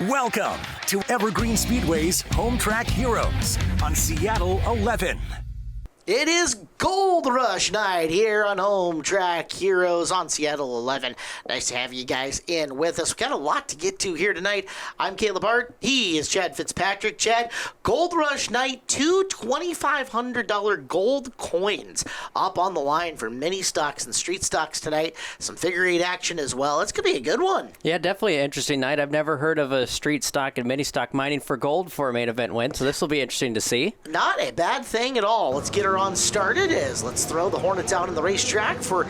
Welcome to Evergreen Speedway's Home Track Heroes on Seattle 11. It is Gold Rush night here on Home Track Heroes on Seattle 11. Nice to have you guys in with us. We've got a lot to get to here tonight. I'm Caleb Hart. He is Chad Fitzpatrick. Chad, Gold Rush night, two $2,500 gold coins up on the line for mini stocks and street stocks tonight. Some figure eight action as well. It's going to be a good one. Yeah, definitely an interesting night. I've never heard of a street stock and mini stock mining for gold for a main event win, so this will be interesting to see. Not a bad thing at all. Let's get her on started. Let's throw the Hornets out on the racetrack for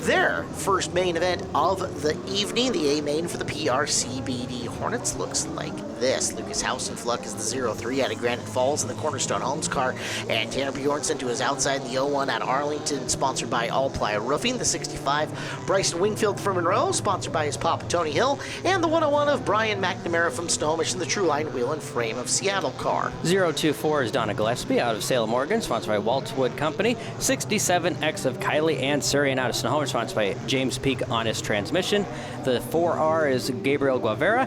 their first main event of the evening. The A main for the PRCBD Hornets looks like this. Lucas Hausenfluck is the 03 out of Granite Falls in the Cornerstone Homes car, and Tanner Bjornson to his outside in the 01 out of Arlington, sponsored by All Ply Roofing. The 65 Bryson Wingfield from Monroe, sponsored by his papa Tony Hill, and the 101 of Brian McNamara from Snohomish in the True Line Wheel and Frame of Seattle car. 024 is Donna Gillespie out of Salem, Oregon, sponsored by Waltwood Company. 67X of Kylie Ann Surian out of Snohomish, sponsored by James Peak Honest Transmission. The 4R is Gabriel Guevara.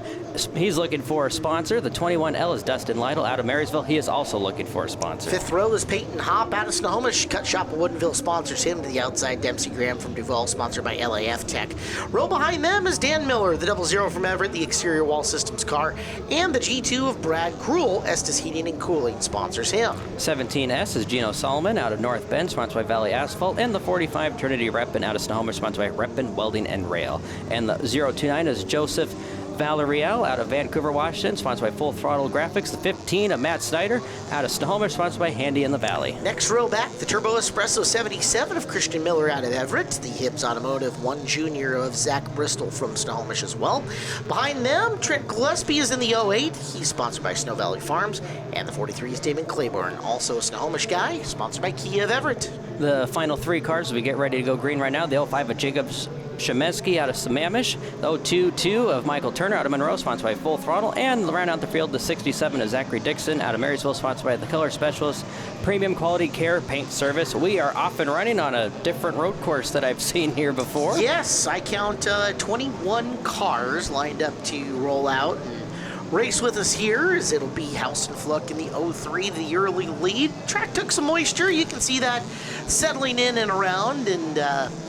He's looking for a sponsor. The 21L is Dustin Lytle out of Marysville. He is also looking for a sponsor. Fifth row is Peyton Hopp out of Snohomish. Cut Shop of Woodinville sponsors him. To the outside, Dempsey Graham from Duval, sponsored by LAF Tech. Row behind them is Dan Miller, the 00 from Everett, the exterior wall systems car. And the G2 of Brad Krull, Estes Heating and Cooling, sponsors him. 17S is Gino Solomon out of North Bend, sponsored by Valley Asphalt. And the 45 Trinity Repin out of Snohomish, sponsored by Repin Welding and Rail. And the 029 is Joseph Valeriel out of Vancouver, Washington, sponsored by Full Throttle Graphics. The 15 of Matt Snyder out of Snohomish, sponsored by Handy in the Valley. Next row back, the Turbo Espresso 77 of Christian Miller out of Everett. The Hibbs Automotive 1 Junior of Zach Bristol from Snohomish as well. Behind them, Trent Gillespie is in the 08. He's sponsored by Snow Valley Farms. And the 43 is Damon Claiborne, also a Snohomish guy, sponsored by Kia of Everett. The final three cars as we get ready to go green right now. The 05 of Jacobs Shemesky out of Sammamish, the 022 of Michael Turner out of Monroe, sponsored by Full Throttle, and round out the field, the 67 of Zachary Dixon out of Marysville, sponsored by the Color Specialist Premium Quality Care Paint Service. We are off and running on a different road course that I've seen here before. Yes, I count 21 cars lined up to roll out and race with us here, as it'll be Hausenfluck in the 03, the early lead. Track took some moisture. You can see that settling in and around, and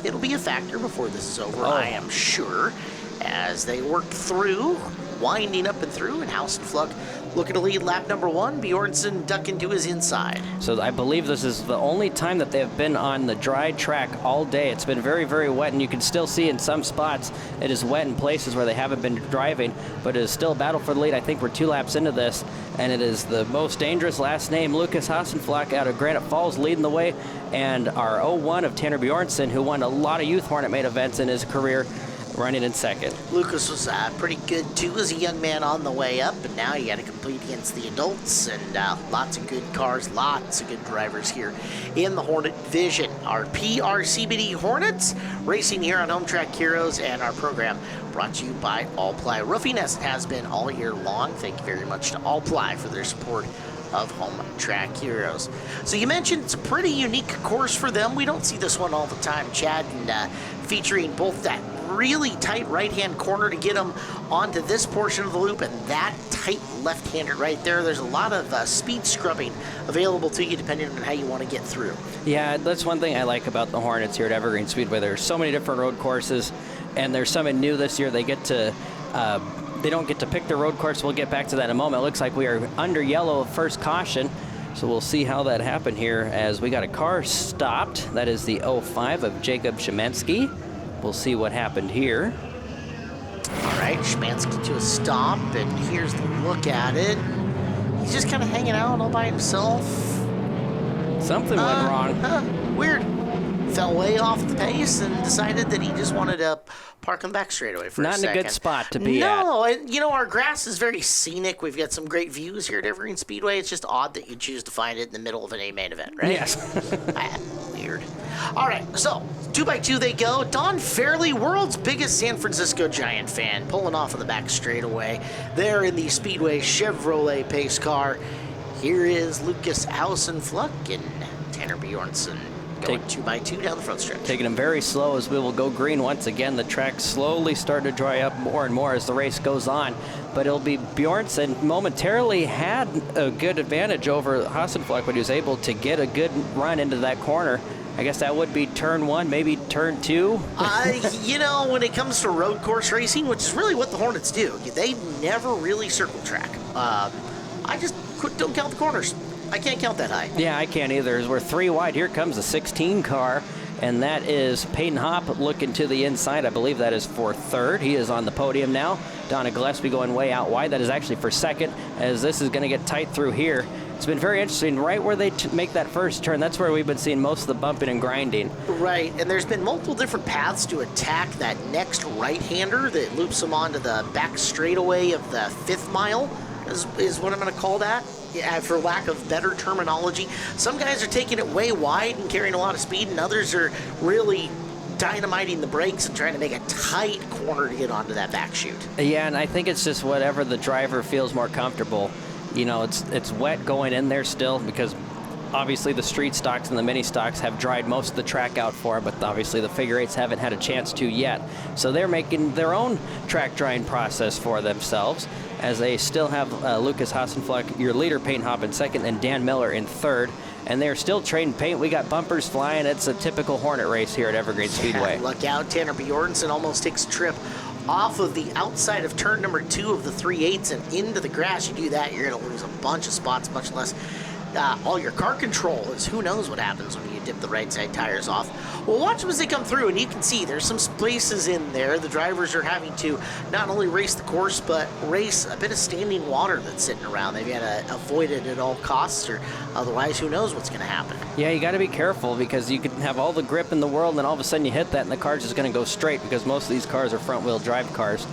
it'll be a factor before this is over, I am sure, as they work through, winding up and through, and Hausenfluck looking to lead lap number one. Bjornson ducking to his inside. So I believe this is the only time that they've been on the dry track all day. It's been very, very wet, and you can still see in some spots it is wet in places where they haven't been driving, but it is still a battle for the lead. I think we're 2 laps into this, and it is the most dangerous last name, Lucas Hausenfluck out of Granite Falls, leading the way, and our 01 of Tanner Bjornson, who won a lot of Youth Hornet main events in his career, running in second. Lucas was pretty good too as a young man on the way up, but now you got to compete against the adults, and lots of good cars, lots of good drivers here in the Hornet division. Our PRCBD Hornets racing here on Home Track Heroes, and our program brought to you by All Ply Roofing, as it has been all year long. Thank you very much to All Ply for their support of Home Track Heroes. So you mentioned it's a pretty unique course for them. We don't see this one all the time, Chad, and featuring both that really tight right-hand corner to get them onto this portion of the loop and that tight left-hander right there. There's a lot of speed scrubbing available to you depending on how you want to get through. Yeah, that's one thing I like about the Hornets here at Evergreen Speedway. There's so many different road courses, and there's something new this year. They get to they don't get to pick their road course. We'll get back to that in a moment. It looks like we are under yellow first caution, so we'll see how that happened here as we got a car stopped. That is the 05 of Jacob Shemensky. We'll see what happened here. All right, Shemansky to a stop, and here's the look at it. He's just kind of hanging out all by himself. Something went wrong. Weird. Fell way off the pace and decided that he just wanted to park him back straight away for a second. Not in a good spot to be at. No, and you know, our grass is very scenic. We've got some great views here at Evergreen Speedway. It's just odd that you choose to find it in the middle of an A main event, right? Yes. Weird. All right, so 2x2 they go. Don Fairley, world's biggest San Francisco Giant fan, pulling off of the back straightaway there in the Speedway Chevrolet pace car. Here is Lucas Hausenfluck and Tanner Bjornson going 2x2 down the front stretch. Taking them very slow as we will go green once again. The track slowly starting to dry up more and more as the race goes on. but it'll be Bjornsson. Momentarily had a good advantage over Hassenfleck, but he was able to get a good run into that corner. I guess that would be turn 1, maybe turn 2. You know, when it comes to road course racing, which is really what the Hornets do, they never really circle track. I just don't count the corners. I can't count that high. Yeah, I can't either. As we're 3 wide, here comes the 16 car, and that is Peyton Hopp looking to the inside. I believe that is for 3rd. He is on the podium now. Donna Gillespie going way out wide. That is actually for 2nd, as this is going to get tight through here. It's been very interesting. Right where they make that first turn, that's where we've been seeing most of the bumping and grinding. Right, and there's been multiple different paths to attack that next right-hander that loops them onto the back straightaway of the 5th mile, is what I'm going to call that. Yeah, for lack of better terminology. Some guys are taking it way wide and carrying a lot of speed, and others are really dynamiting the brakes and trying to make a tight corner to get onto that back chute. Yeah, and I think it's just whatever the driver feels more comfortable. You know, it's wet going in there still, because obviously the street stocks and the mini stocks have dried most of the track out for them, but obviously the figure 8s haven't had a chance to yet. So they're making their own track drying process for themselves, as they still have Lucas Hassenfleck, your leader, Peyton Hopp, in 2nd, and Dan Miller in 3rd. And they're still trading paint. We got bumpers flying. It's a typical Hornet race here at Evergreen Speedway. Look out, Tanner Bjornsson almost takes a trip off of the outside of turn number 2 of the 3/8 and into the grass. You do that, you're going to lose a bunch of spots, much less all your car control. Is who knows what happens when you dip the right side tires off. Well, watch them as they come through, and you can see there's some places in there. The drivers are having to not only race the course, but race a bit of standing water that's sitting around. They've got to avoid it at all costs, or otherwise who knows what's going to happen. Yeah, you got to be careful, because you can have all the grip in the world, and then all of a sudden you hit that and the car's just going to go straight, because most of these cars are front-wheel drive cars.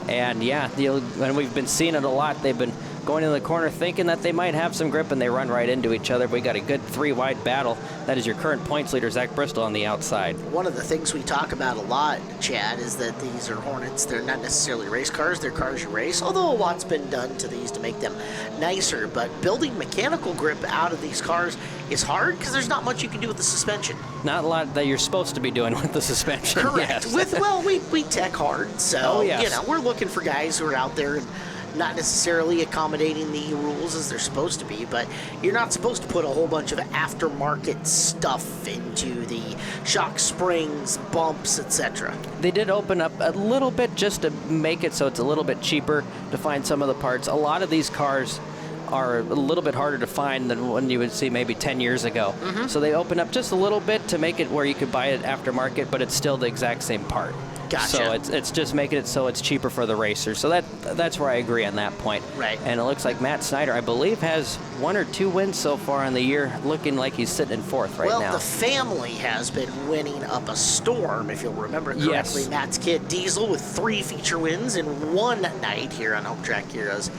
And yeah, and we've been seeing it a lot. They've been going in the corner thinking that they might have some grip, and they run right into each other. We got a good 3-wide battle. That is your current points leader, Zach Bristol, on the outside. One of the things we talk about a lot, Chad, is that these are Hornets. They're not necessarily race cars. They're cars you race, although a lot's been done to these to make them nicer. But building mechanical grip out of these cars is hard, because there's not much you can do with the suspension. Not a lot that you're supposed to be doing with the suspension. Correct. Yes. We tech hard, so yes. You know, we're looking for guys who are out there and not necessarily accommodating the rules as they're supposed to be, but you're not supposed to put a whole bunch of aftermarket stuff into the shock springs, bumps, etc. They did open up a little bit just to make it so it's a little bit cheaper to find some of the parts. A lot of these cars are a little bit harder to find than when you would see maybe 10 years ago. Mm-hmm. So they open up just a little bit to make it where you could buy it aftermarket, but it's still the exact same part. Gotcha. So it's just making it so it's cheaper for the racers. So that's where I agree on that point. Right. And it looks like Matt Snyder, I believe, has 1 or 2 wins so far in the year, looking like he's sitting in 4th right now. Well, the family has been winning up a storm, if you'll remember correctly. Yes. Matt's kid, Diesel, with 3 feature wins in one night here on Home Track Heroes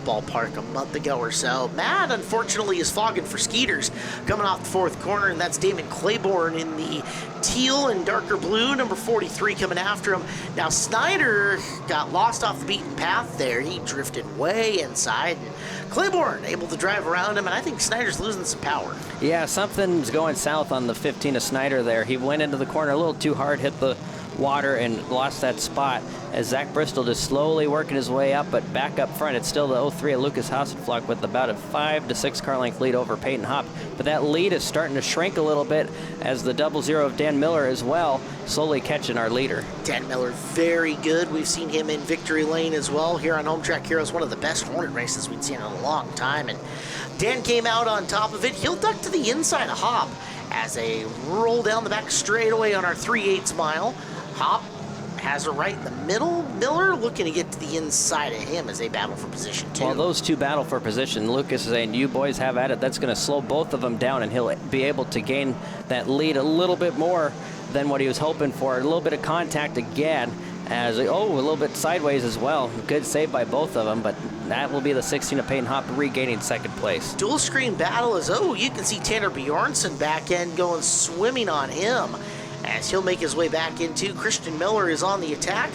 ballpark a month ago or so. Matt, unfortunately, is fogging for Skeeters coming off the 4th corner, and that's Damon Claiborne in the teal and darker blue, number 43 coming after him. Now, Snyder got lost off the beaten path there. He drifted way inside, and Claiborne able to drive around him, and I think Snyder's losing some power. Yeah, something's going south on the 15 of Snyder there. He went into the corner a little too hard, hit the water, and lost that spot, as Zach Bristol just slowly working his way up, but back up front, it's still the 03 of Lucas Hassenfleck with about a 5 to 6 car length lead over Peyton Hopp. But that lead is starting to shrink a little bit, as the 00 of Dan Miller as well, slowly catching our leader. Dan Miller, very good. We've seen him in Victory Lane as well here on Home Track Heroes, one of the best Hornet races we've seen in a long time. And Dan came out on top of it. He'll duck to the inside of Hopp as they roll down the back straightaway on our 3/8 mile. Hopp has it right in the middle. Miller looking to get to the inside of him as they battle for position 2. While those two battle for position, Lucas is saying, you boys have at it. That's going to slow both of them down, and he'll be able to gain that lead a little bit more than what he was hoping for. A little bit of contact again, as a little bit sideways as well. Good save by both of them, but that will be the 16 of Peyton Hopp regaining 2nd place. Dual screen battle is, you can see Tanner Bjornsson back end going swimming on him, as he'll make his way back into. Christian Miller is on the attack,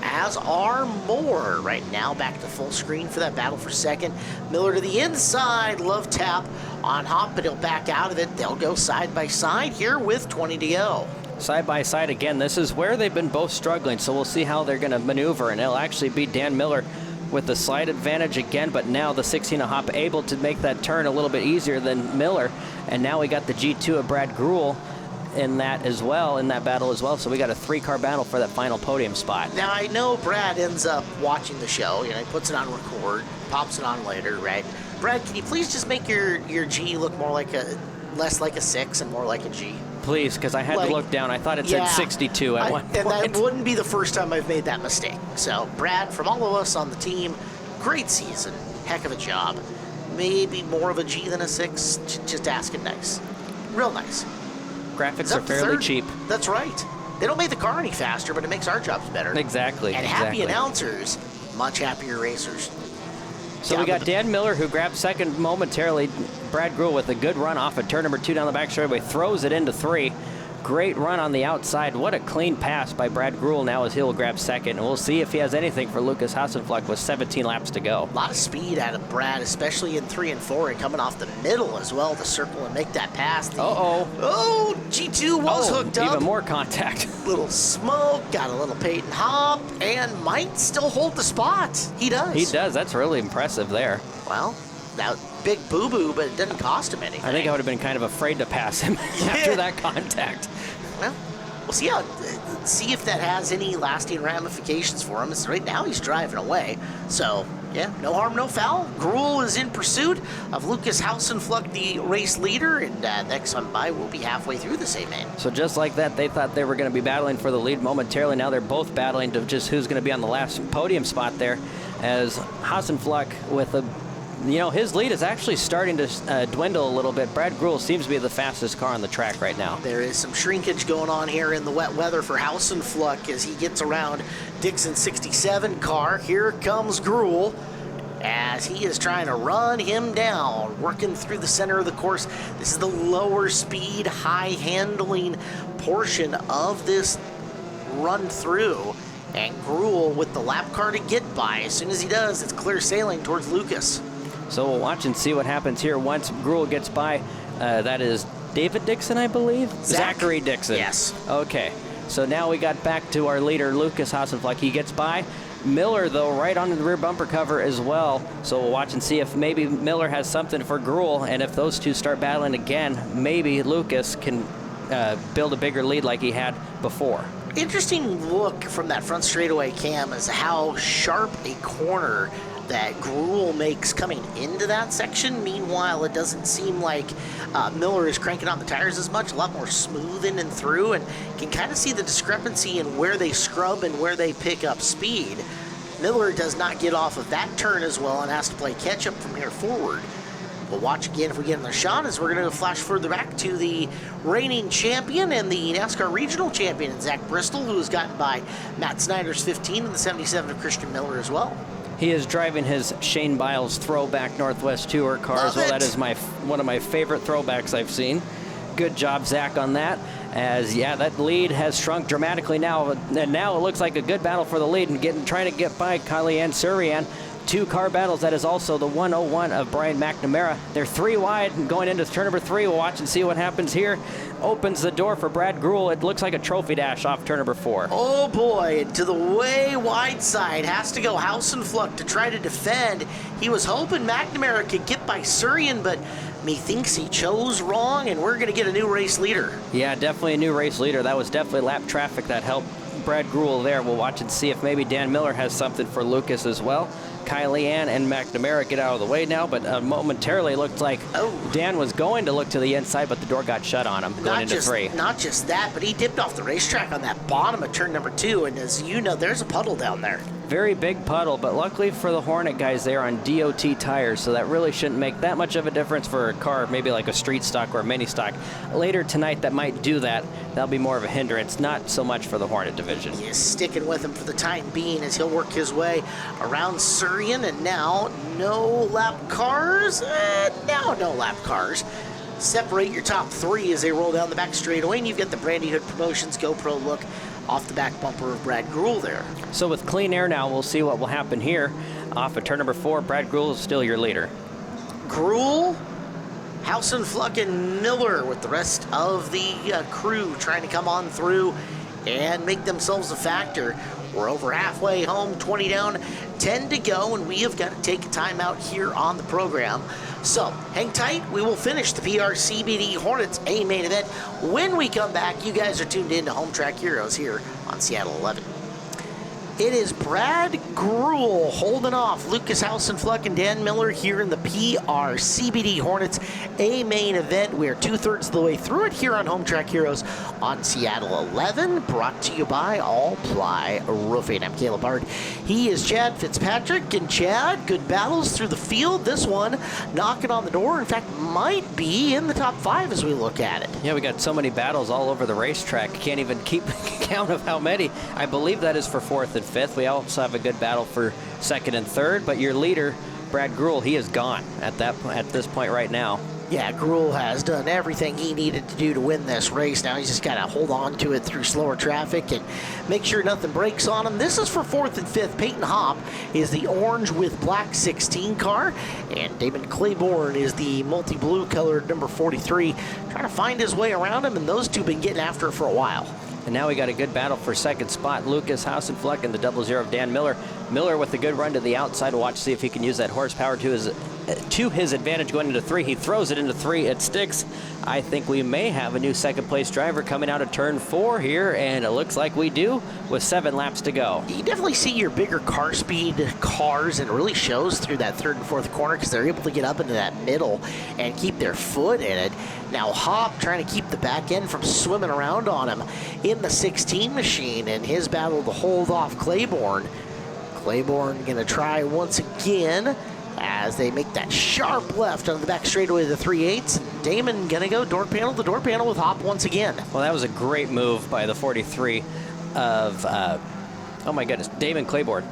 as are Moore right now. Back to full screen for that battle for 2nd. Miller to the inside, love tap on Hopp, but he'll back out of it. They'll go side by side here with 20 to go. Side by side again. This is where they've been both struggling, so we'll see how they're going to maneuver, and it'll actually be Dan Miller with the slight advantage again, but now the 16 hop able to make that turn a little bit easier than Miller. And now we got the G2 of Brad Gruhl in that battle as well. So we got a 3-car battle for that final podium spot. Now, I know Brad ends up watching the show. He puts it on record, pops it on later, right? Brad, can you please just make your G look less like a 6 and more like a G? Please, because I had to look down. I thought it said 62 at one point. And that wouldn't be the first time I've made that mistake. So, Brad, from all of us on the team, great season. Heck of a job. Maybe more of a G than a 6. Just asking nice. Real nice. Graphics are fairly cheap. That's right. They don't make the car any faster, but it makes our jobs better. Exactly. And happy announcers, much happier racers. So we got Dan Miller, who grabbed second momentarily. Brad Gruhl with a good run off of turn number 2 down the back straightaway, throws it into 3. Great run on the outside. What a clean pass by Brad Gruhl now as he'll grab second. And we'll see if he has anything for Lucas Hassenfluck with 17 laps to go. A lot of speed out of Brad, especially in 3 and 4, and coming off the middle as well to circle and make that pass. Oh, G2 was hooked up. Even more contact. Little smoke, got a little Peyton hop, and might still hold the spot. He does. He does. That's really impressive there. Well, that big boo-boo, but it didn't cost him anything. I think I would have been kind of afraid to pass him after that contact. Well, we'll see if that has any lasting ramifications for him. Right now, he's driving away. So, yeah, no harm, no foul. Gruhl is in pursuit of Lucas Hassenfluck, the race leader, and next on by will be halfway through the same man. So just like that, they thought they were going to be battling for the lead momentarily. Now they're both battling to just who's going to be on the last podium spot there, as Hassenfluck with his lead is actually starting to dwindle a little bit. Brad Gruhl seems to be the fastest car on the track right now. There is some shrinkage going on here in the wet weather for Hassenfluck as he gets around Dixon's 67 car. Here comes Gruhl as he is trying to run him down, working through the center of the course. This is the lower speed, high handling portion of this run through. And Gruhl with the lap car to get by. As soon as he does, it's clear sailing towards Lucas. So we'll watch and see what happens here once Gruhl gets by. That is David Dixon, I believe? Zachary Dixon. Yes. Okay. So now we got back to our leader, Lucas Hassenfluck. He gets by. Miller, though, right on the rear bumper cover as well. So we'll watch and see if maybe Miller has something for Gruhl. And if those two start battling again, maybe Lucas can build a bigger lead like he had before. Interesting look from that front straightaway cam is how sharp a corner that Gruhl makes coming into that section. Meanwhile, it doesn't seem like Miller is cranking out the tires as much, a lot more smooth in and through, and can kind of see the discrepancy in where they scrub and where they pick up speed. Miller does not get off of that turn as well and has to play catch up from here forward. We'll watch again if we get in the shot as we're going to flash further back to the reigning champion and the NASCAR regional champion, Zach Bristol, who has gotten by Matt Snyder's 15 and the 77 of Christian Miller as well. He is driving his Shane Biles throwback Northwest Tour car as well. That is one of my favorite throwbacks I've seen. Good job, Zach, on that. As, that lead has shrunk dramatically now. And now it looks like a good battle for the lead and trying to get by Kylie-Ann Surian. 2-car battles. That is also the 101 of Brian McNamara. They're 3 wide and going into turn number 3. We'll watch and see what happens here. Opens the door for Brad Gruhl. It looks like a trophy dash off turn number 4. Oh boy, to the way wide side. Has to go Hassenfluck to try to defend. He was hoping McNamara could get by Surian, but methinks he chose wrong, and we're going to get a new race leader. Yeah, definitely a new race leader. That was definitely lap traffic that helped Brad Gruhl there. We'll watch and see if maybe Dan Miller has something for Lucas as well. Kylie-Ann and McNamara get out of the way now, but momentarily looked like Dan was going to look to the inside, but the door got shut on him going into 3. Not just that, but he dipped off the racetrack on that bottom of turn number 2, and as you know, there's a puddle down there. Very big puddle, but luckily for the Hornet guys, they're on DOT tires, so that really shouldn't make that much of a difference for a car, maybe like a street stock or a mini stock. Later tonight, that might do that. That'll be more of a hindrance, not so much for the Hornet division. He is sticking with him for the time being as he'll work his way around Surian, and now no lap cars. Now no lap cars. Separate your top 3 as they roll down the back straightaway, and you've got the Brandy Hood Promotions GoPro look off the back bumper of Brad Gruhl there. So with clean air now, we'll see what will happen here. Off of turn number 4, Brad Gruhl is still your leader. Gruhl, Hassenfluck, and Miller with the rest of the crew trying to come on through and make themselves a factor. We're over halfway home, 20 down, 10 to go, and we have got to take a timeout here on the program. So hang tight. We will finish the PRCBD Hornets A main event. When we come back, you guys are tuned in to Home Track Heroes here on Seattle 11. It is Brad Gruel holding off Lucas Hausenfluck and Dan Miller here in the PRCBD Hornets A main event. We are 2/3 of the way through it here on Home Track Heroes on Seattle 11, brought to you by All Ply Roofing. I'm Caleb Hart. He is Chad Fitzpatrick. And Chad, good battles through the field. This one knocking on the door. In fact, might be in the top 5 as we look at it. Yeah, we got so many battles all over the racetrack. Can't even keep count of how many. I believe that is for 4th and 5th. We also have a good battle for 2nd and 3rd, but your leader, Brad Gruel, he is gone at this point right now. Yeah, Gruel has done everything he needed to do to win this race. Now he's just got to hold on to it through slower traffic and make sure nothing breaks on him. This is for 4th and 5th. Peyton Hopp is the orange with black 16 car, and Damon Claiborne is the multi-blue colored number 43, trying to find his way around him, and those two have been getting after it for a while. And now we got a good battle for 2nd spot. Lucas Hausenfluck and the 00 of Dan Miller. Miller with a good run to the outside. We'll watch, see if he can use that horsepower to his advantage going into 3. He throws it into 3. It sticks. I think we may have a new 2nd place driver coming out of turn 4 here, and it looks like we do with 7 laps to go. You definitely see your bigger car speed cars, and it really shows through that 3rd and 4th corner because they're able to get up into that middle and keep their foot in it. Now Hopp trying to keep the back end from swimming around on him in the 16 machine, and his battle to hold off Claiborne. Claiborne going to try once again as they make that sharp left on the back straightaway of the 3/8. Damon going to go door panel to door panel with Hopp once again. Well, that was a great move by the 43 of, oh my goodness, Damon Claiborne.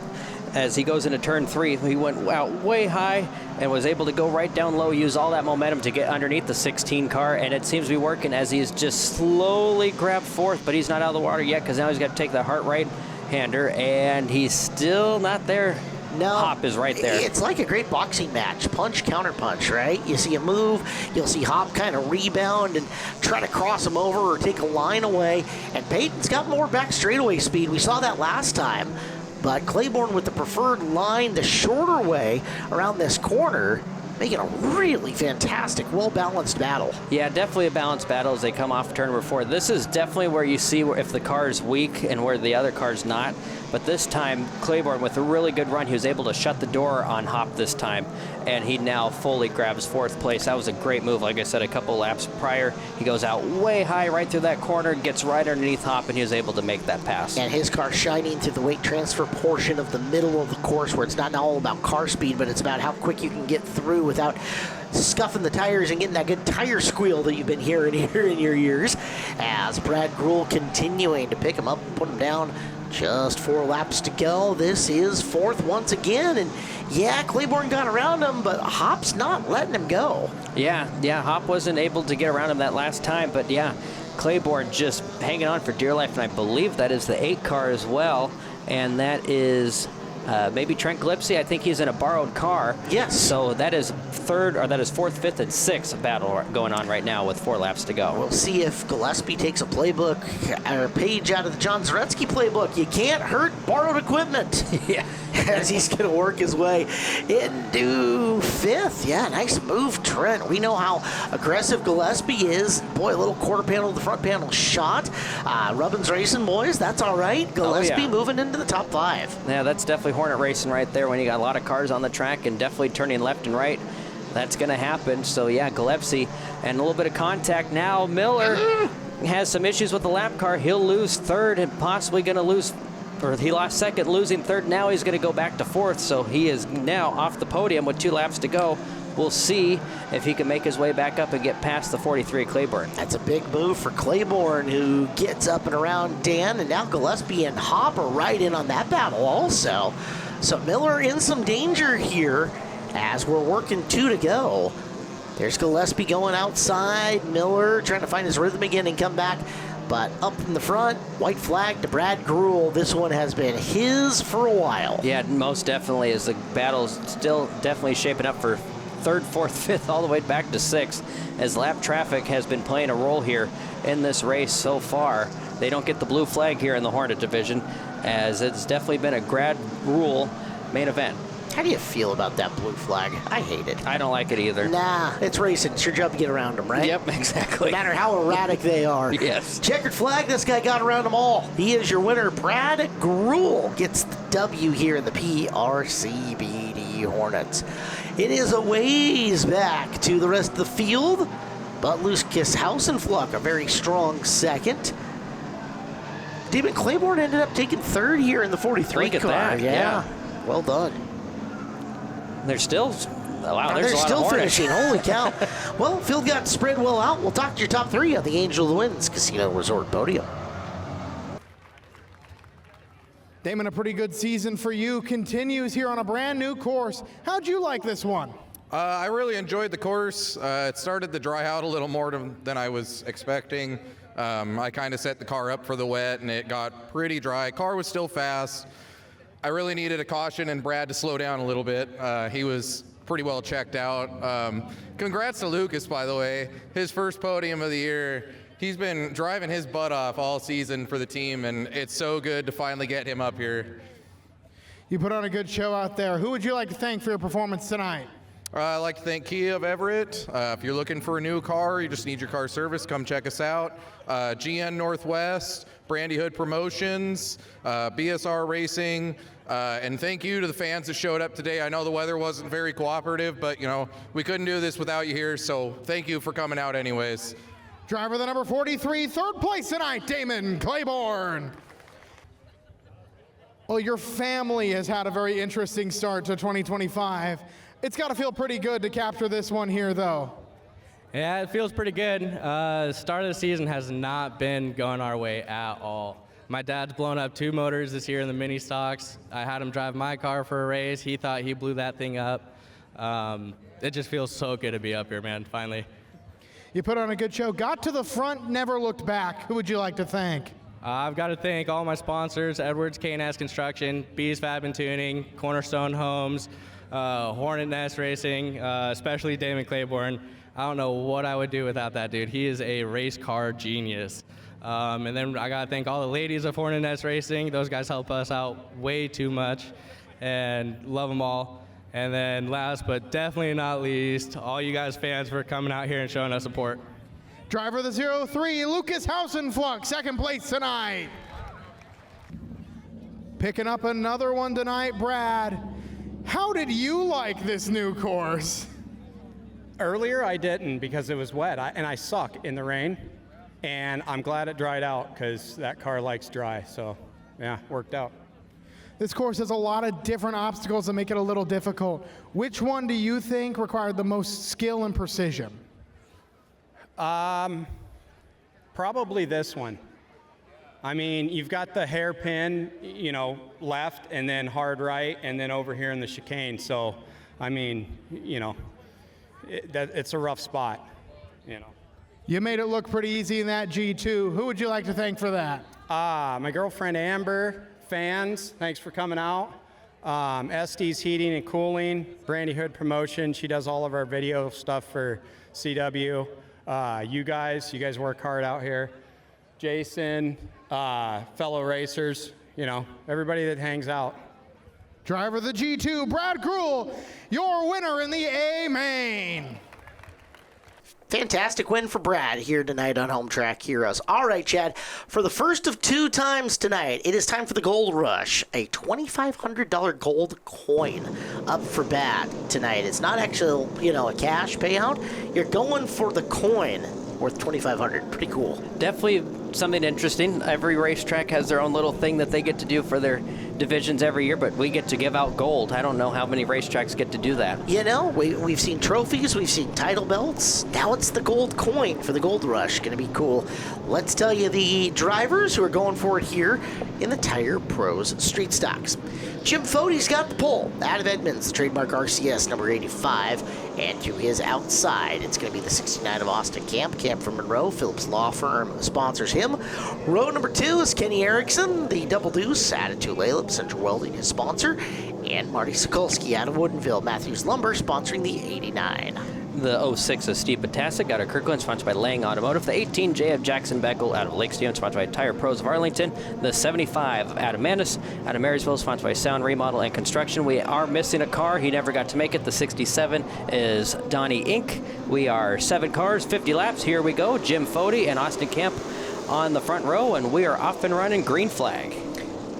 As he goes into turn 3, he went out way high and was able to go right down low, use all that momentum to get underneath the 16 car, and it seems to be working as he's just slowly grabbed 4th, but he's not out of the water yet because now he's got to take that Hart right-hander, and he's still not there. No, Hopp is right there. It's like a great boxing match, punch, counter punch, right? You see a move, you'll see Hopp kind of rebound and try to cross him over or take a line away, and Peyton's got more back straightaway speed. We saw that last time. But Claiborne with the preferred line, the shorter way around this corner, making a really fantastic, well-balanced battle. Yeah, definitely a balanced battle as they come off turn number 4. This is definitely where you see if the car is weak and where the other car's not. But this time, Claiborne with a really good run, he was able to shut the door on Hopp this time, and he now fully grabs 4th place. That was a great move. Like I said, a couple laps prior, he goes out way high right through that corner, gets right underneath Hopp, and he was able to make that pass. And his car shining through the weight transfer portion of the middle of the course, where it's not all about car speed, but it's about how quick you can get through without scuffing the tires and getting that good tire squeal that you've been hearing here in your ears. As Brad Gruel continuing to pick him up and put him down. Just 4 laps to go. This is 4th once again. And yeah, Claiborne got around him, but Hopp's not letting him go. Yeah, Hopp wasn't able to get around him that last time, but yeah, Claiborne just hanging on for dear life, and I believe that is the 8 car as well, and that is maybe Trent Gillespie. I think he's in a borrowed car. Yes. So that is 4th, 5th, and 6th battle going on right now with 4 laps to go. We'll see if Gillespie takes a playbook or a page out of the John Zaretsky playbook. You can't hurt borrowed equipment. Yeah. As he's going to work his way into 5th. Yeah, nice move, Trent. We know how aggressive Gillespie is. Boy, a little quarter panel to the front panel shot. Rubbin's racing, boys. That's all right. Gillespie moving into the top 5. Yeah, that's definitely Hornet racing right there when you got a lot of cars on the track and definitely turning left and right. That's going to happen. So, yeah, Gillespie and a little bit of contact now. Miller has some issues with the lap car. He'll lose 3rd and possibly going to lose, or he lost 2nd, losing 3rd. Now he's going to go back to 4th. So he is now off the podium with 2 laps to go. We'll see if he can make his way back up and get past the 43 Claiborne. That's a big move for Claiborne, who gets up and around Dan, and now Gillespie and Hopp are right in on that battle also. So Miller in some danger here as we're working 2 to go. There's Gillespie going outside. Miller trying to find his rhythm again and come back. But up in the front, white flag to Brad Gruel. This one has been his for a while. Yeah, most definitely, as the battle's still definitely shaping up for 3rd, 4th, 5th, all the way back to 6th, as lap traffic has been playing a role here in this race so far. They don't get the blue flag here in the Hornet division, as it's definitely been a grad rule main event. How do you feel about that blue flag? I hate it. I don't like it either. Nah, it's racing. It's your job to get around them, right? Yep, exactly. No matter how erratic they are. Yes. Checkered flag, this guy got around them all. He is your winner. Brad Gruhl gets the W here in the PRCBD Hornets. It is a ways back to the rest of the field, but Lucas Hausenfluck, a very strong second. David Claiborne ended up taking third here in the 43 Look at car. that, yeah. Well done. They're still, wow, there's They're a lot still of Hornets. finishing. Holy cow. Well, field got spread well out. We'll talk to your top three on the Angel of the Winds Casino Resort Podium. Damon, a pretty good season for you continues here on a brand new course. How'd you like this one? I really enjoyed the course. It started to dry out a little more than I was expecting. I kind of set the car up for the wet, and it got pretty dry. Car was still fast. I really needed a caution and Brad to slow down a little bit. He was pretty well checked out. Congrats to Lucas, by the way. His first podium of the year. He's been driving his butt off all season for the team, and it's so good to finally get him up here. You put on a good show out there. Who would you like to thank for your performance tonight? I'd like to thank Kia of Everett. If you're looking for a new car, you just need your car service, come check us out. GN Northwest, Brandy Hood Promotions, BSR Racing, and thank you to the fans that showed up today. I know the weather wasn't very cooperative, but we couldn't do this without you here, so thank you for coming out anyways. Driver the number 43, third place tonight, Damon Claiborne. Well, your family has had a very interesting start to 2025. It's got to feel pretty good to capture this one here, though. Yeah, it feels pretty good. The start of the season has not been going our way at all. My dad's blown up 2 motors this year in the mini stocks. I had him drive my car for a race. He thought he blew that thing up. It just feels so good to be up here, man, finally. You put on a good show. Got to the front, never looked back. Who would you like to thank? I've got to thank all my sponsors, Edwards K&S Construction, Bees Fab and Tuning, Cornerstone Homes, Hornet Nest Racing, especially Damon Claiborne. I don't know what I would do without that dude. He is a race car genius. And then I got to thank all the ladies of Hornet Nest Racing. Those guys help us out way too much, and love them all. And then last but definitely not least, all you guys fans for coming out here and showing us support. Driver the 03, Lucas Hausenfluck, second place tonight. Picking up another one tonight, Brad. How did you like this new course? Earlier I didn't because it was wet, and I suck in the rain. And I'm glad it dried out because that car likes dry, so yeah, worked out. This course has a lot of different obstacles that make it a little difficult. Which one do you think required the most skill and precision? Probably this one. I mean, you've got the hairpin, left, and then hard right, and then over here in the chicane. So, I mean, it's a rough spot, You made it look pretty easy in that G2. Who would you like to thank for that? My girlfriend Amber, fans, thanks for coming out. Estes Heating and Cooling, Brandy Hood Promotion. She does all of our video stuff for CW. You guys work hard out here. Jason, fellow racers, everybody that hangs out. Driver of the G2, Brad Gruhl, your winner in the A main. Fantastic win for Brad here tonight on Home Track Heroes. All right, Chad, for the first of 2 times tonight, it is time for the Gold Rush, a $2,500 gold coin up for bat tonight. It's not actually, a cash payout. You're going for the coin worth $2,500. Pretty cool. Definitely something interesting. Every racetrack has their own little thing that they get to do for their divisions every year, but we get to give out gold. I don't know how many racetracks get to do that. We've seen trophies, we've seen title belts. Now it's the gold coin for the Gold Rush. Going to be cool. Let's tell you the drivers who are going for it here in the Tire Pros Street Stocks. Jim Fode's got the pole out of Edmonds, the trademark RCS number 85. And to his outside, it's going to be the 69 of Austin Camp from Monroe. Phillips Law Firm sponsors him. Row number 2 is Kenny Erickson, the Double Deuce, added to Lalip, Central Welding, his sponsor. and Marty Sokolsky out of Woodinville. Matthews Lumber sponsoring the 89. The 06 of Steve Potasic out of Kirkland, sponsored by Lang Automotive. The 18J of Jackson Beckel out of Lake Stevens, sponsored by Tire Pros of Arlington. The 75 of Adam Mandis out of Marysville, sponsored by Sound Remodel and Construction. We are missing a car. He never got to make it. The 67 is Donnie Inc. We are 7 cars, 50 laps. Here we go. Jim Fody and Austin Kemp on the front row, and we are off and running. Green flag.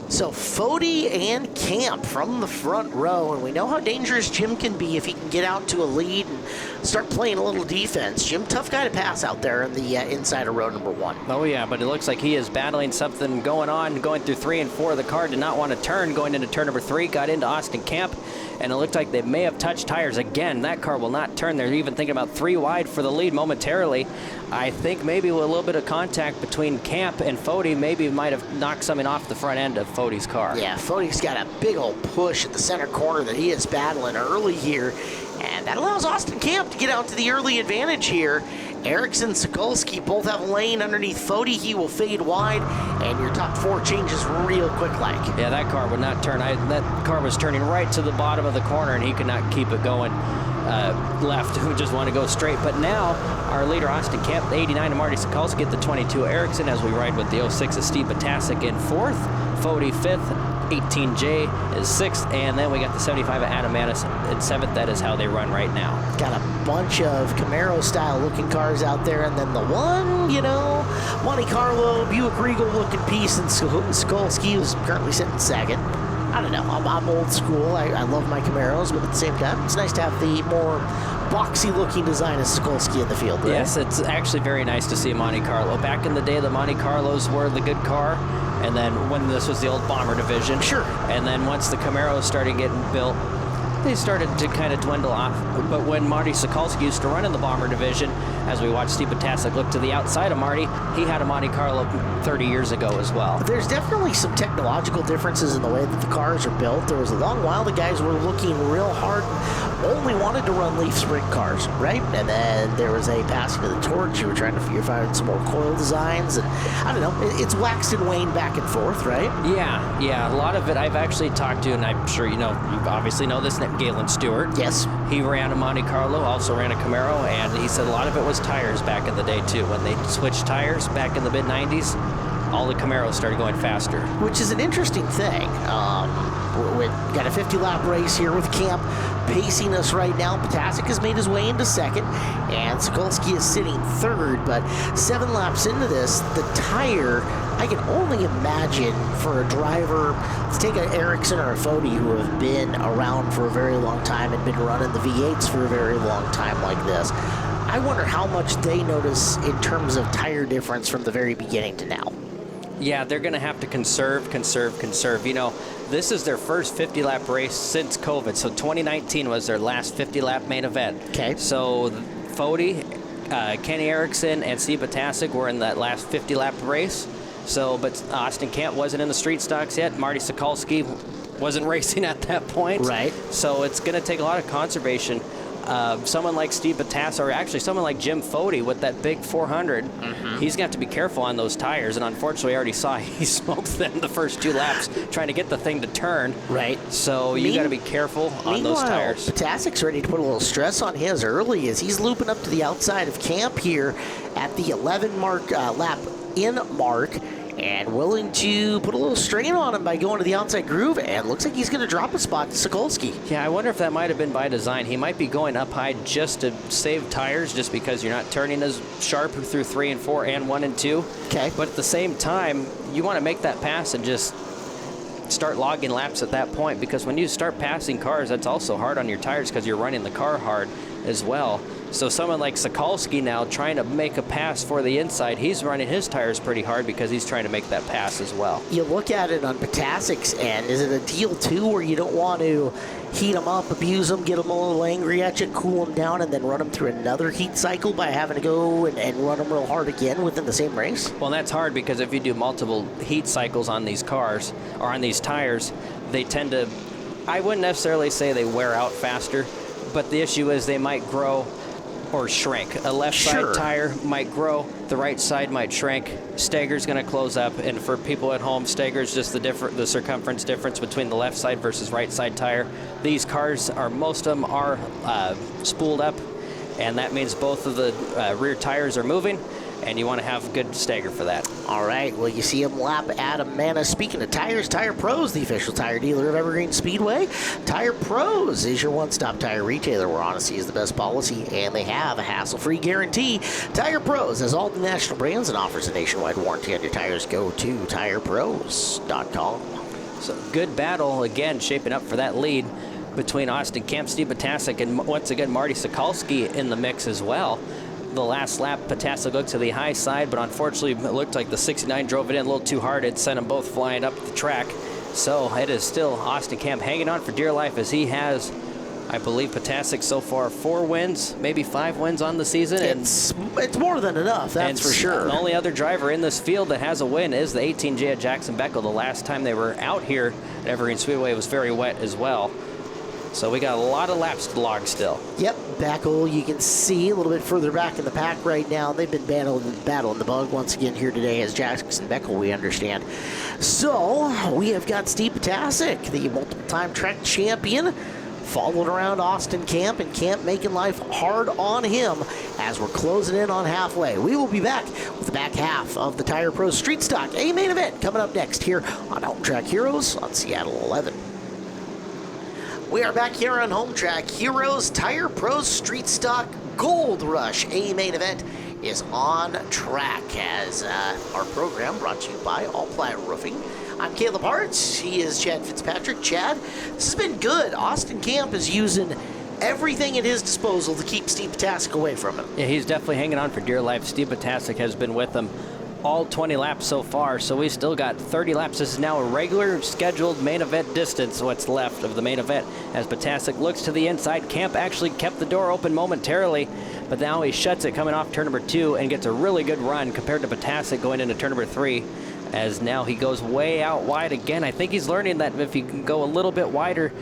So Fody and Camp from the front row, and we know how dangerous Jim can be if he can get out to a lead and start playing a little defense. Jim, tough guy to pass out there in the inside of row number 1. Oh yeah, but it looks like he is battling something going on, going through 3 and 4. The car did not want to turn, going into turn number 3, got into Austin Camp, and it looked like they may have touched tires again. That car will not turn. They're even thinking about 3 wide for the lead momentarily. I think maybe with a little bit of contact between Camp and Fody, maybe might have knocked something off the front end of Fody's car. Yeah, Fody's got a big old push at the center corner that he is battling early here, and that allows Austin Camp to get out to the early advantage here. Erickson, Sokolsky both have a lane underneath Fody. He will fade wide, and your top 4 changes real quick like. Yeah, that car would not turn. That car was turning right to the bottom of the corner, and he could not keep it going left. Who just want to go straight. But now our leader, Austin Kemp, the 89 of Marty Sokolsky, get the 22 Erickson as we ride with the 06 of Steve Potasic in 4th, Fody 5th, 18J is 6th, and then we got the 75 of Adam Manis in 7th. That is how they run right now. Got a bunch of Camaro-style looking cars out there, and then the one, Monte Carlo, Buick Regal looking piece, and Sokolsky, who's currently sitting 2nd. I don't know. I'm old school. I love my Camaros, but at the same time, it's nice to have the more boxy-looking design of Sokolsky in the field, right? Yes, it's actually very nice to see a Monte Carlo. Back in the day, the Monte Carlos were the good car, and then when this was the old bomber division. Sure. And then once the Camaros started getting built, they started to kind of dwindle off. But when Marty Sokolsky used to run in the bomber division, as we watched Steve Potasic look to the outside of Marty, he had a Monte Carlo 30 years ago as well. There's definitely some technological differences in the way that the cars are built. There was a long while the guys were looking real hard and only wanted to run Leaf Sprint cars, right? And then there was a passing of the torch. You were trying to find some more coil designs, and I don't know, it's waxed and waned back and forth, right? Yeah. A lot of it I've actually talked to, and I'm sure you obviously know this, Galen Stewart. Yes. He ran a Monte Carlo, also ran a Camaro, and he said a lot of it was tires back in the day too. When they switched tires back in the mid-90s, all the Camaros started going faster. Which is an interesting thing. We've got a 50-lap race here with Camp pacing us right now. Potasic has made his way into 2nd, and Sokolsky is sitting 3rd, but 7 laps into this, the tire, I can only imagine for a driver, let's take an Erickson or a Fody who have been around for a very long time and been running the V8s for a very long time like this. I wonder how much they notice in terms of tire difference from the very beginning to now. Yeah, they're going to have to conserve. This is their first 50-lap race since COVID. So 2019 was their last 50-lap main event. Okay. So Fody, Kenny Erickson, and Steve Potasic were in that last 50-lap race. But Austin Camp wasn't in the street stocks yet. Marty Sokolsky wasn't racing at that point. Right. So it's going to take a lot of conservation. Someone like Steve Potasic, or actually someone like Jim Fody with that big 400, he's going to have to be careful on those tires. And unfortunately, I already saw he smoked them the first 2 laps trying to get the thing to turn. Right. So you got to be careful on those tires. Potasic's ready to put a little stress on his early as he's looping up to the outside of Camp here at the 11 lap in mark. And willing to put a little strain on him by going to the outside groove, and looks like he's going to drop a spot to Sokolsky. Yeah, I wonder if that might have been by design. He might be going up high just to save tires, just because you're not turning as sharp through 3 and 4 and 1 and 2. Okay. But at the same time, you want to make that pass and just start logging laps at that point, because when you start passing cars, that's also hard on your tires because you're running the car hard as well. So someone like Sokolsky now trying to make a pass for the inside, he's running his tires pretty hard because he's trying to make that pass as well. You look at it on Potasic's end, is it a deal too where you don't want to heat them up, abuse them, get them a little angry at you, cool them down, and then run them through another heat cycle by having to go and run them real hard again within the same race? Well, that's hard because if you do multiple heat cycles on these cars or on these tires, they tend to, I wouldn't necessarily say they wear out faster, but the issue is they might grow or shrink. A left side tire might grow, the right side might shrink. Stagger's going to close up, and for people at home, stagger's just the circumference difference between the left side versus right side tire. These cars are, most of them are spooled up, and that means both of the rear tires are moving, and you want to have good stagger for that. All right, well, you see him lap Adam Manis. Speaking of tires, Tire Pros, the official tire dealer of Evergreen Speedway. Tire Pros is your one-stop tire retailer where honesty is the best policy, and they have a hassle-free guarantee. Tire Pros has all the national brands and offers a nationwide warranty on your tires. Go to TirePros.com. So good battle, again, shaping up for that lead between Austin Camp, Steve Potasic, and once again, Marty Sokolsky in the mix as well. The last lap, Potasic looked to the high side, but unfortunately it looked like the 69 drove it in a little too hard. It sent them both flying up the track. So it is still Austin Camp hanging on for dear life, as he has, I believe, Potasic so far 4 wins, maybe 5 wins on the season. It's more than enough, that's for sure. The only other driver in this field that has a win is the 18J at Jackson Beckel. The last time they were out here at Evergreen Speedway, it was very wet as well. So we got a lot of laps to log still. Yep, Beckel, you can see a little bit further back in the pack right now. They've been battling the bug once again here today as Jackson Beckel, we understand. So we have got Steve Potasic, the multiple-time track champion, followed around Austin Camp, and Camp making life hard on him as we're closing in on halfway. We will be back with the back half of the Tire Pros Street Stock A main event coming up next here on Home Track Heroes on Seattle 11. We are back here on Home Track Heroes. Tire Pros Street Stock Gold Rush A main event is on track as our program brought to you by All Ply Roofing. I'm Caleb Hart. He is Chad Fitzpatrick. Chad, this has been good. Austin Camp is using everything at his disposal to keep Steve Potasic away from him. Yeah, he's definitely hanging on for dear life. Steve Potasic has been with him all 20 laps so far, so we still got 30 laps. This is now a regular scheduled main event distance, what's left of the main event. As Potasic looks to the inside, Camp actually kept the door open momentarily, but now he shuts it coming off turn number 2 and gets a really good run compared to Potasic going into turn number 3, as now he goes way out wide again. I think he's learning that if he can go a little bit wider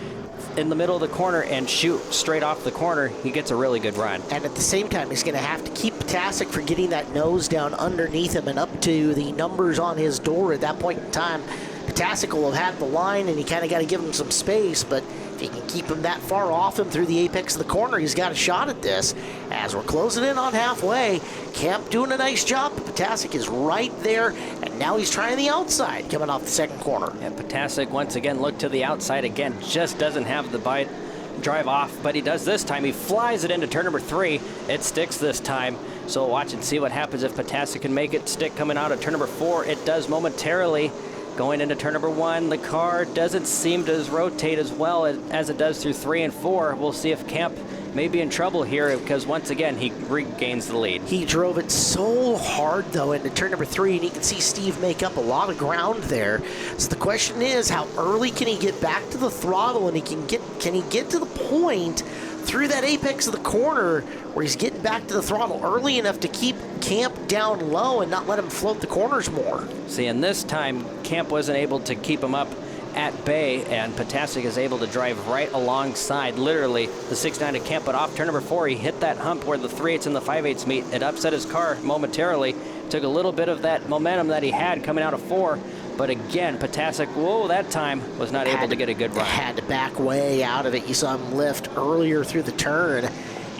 in the middle of the corner and shoot straight off the corner, he gets a really good run. And at the same time, he's going to have to keep Potasic from getting that nose down underneath him and up to the numbers on his door at that point in time. Potasic will have had the line, and you kind of got to give him some space, but if you can keep him that far off him through the apex of the corner, he's got a shot at this. As we're closing in on halfway, Camp doing a nice job. Potasic is right there, and now he's trying the outside coming off the second corner. And Potasic once again looked to the outside again, just doesn't have the bite drive off, but he does this time. He flies it into turn number 3. It sticks this time, so watch and see what happens if Potasic can make it stick coming out of turn number 4. It does momentarily. Going into turn number 1, the car doesn't seem to rotate as well as it does through 3 and 4. We'll see if Camp may be in trouble here, because once again he regains the lead. He drove it so hard though into turn number 3, and you can see Steve make up a lot of ground there. So the question is, how early can he get back to the throttle, and can he get to the point through that apex of the corner where he's getting back to the throttle early enough to keep Camp down low and not let him float the corners more? See, and this time Camp wasn't able to keep him up at bay, and Potasic is able to drive right alongside, literally, the 6.9 at Camp. But off turn number 4, he hit that hump where the 3/8 and the 5/8 meet. It upset his car momentarily, took a little bit of that momentum that he had coming out of 4. But again, Potasic, whoa, that time was not able to get a good run. Had to back way out of it. You saw him lift earlier through the turn.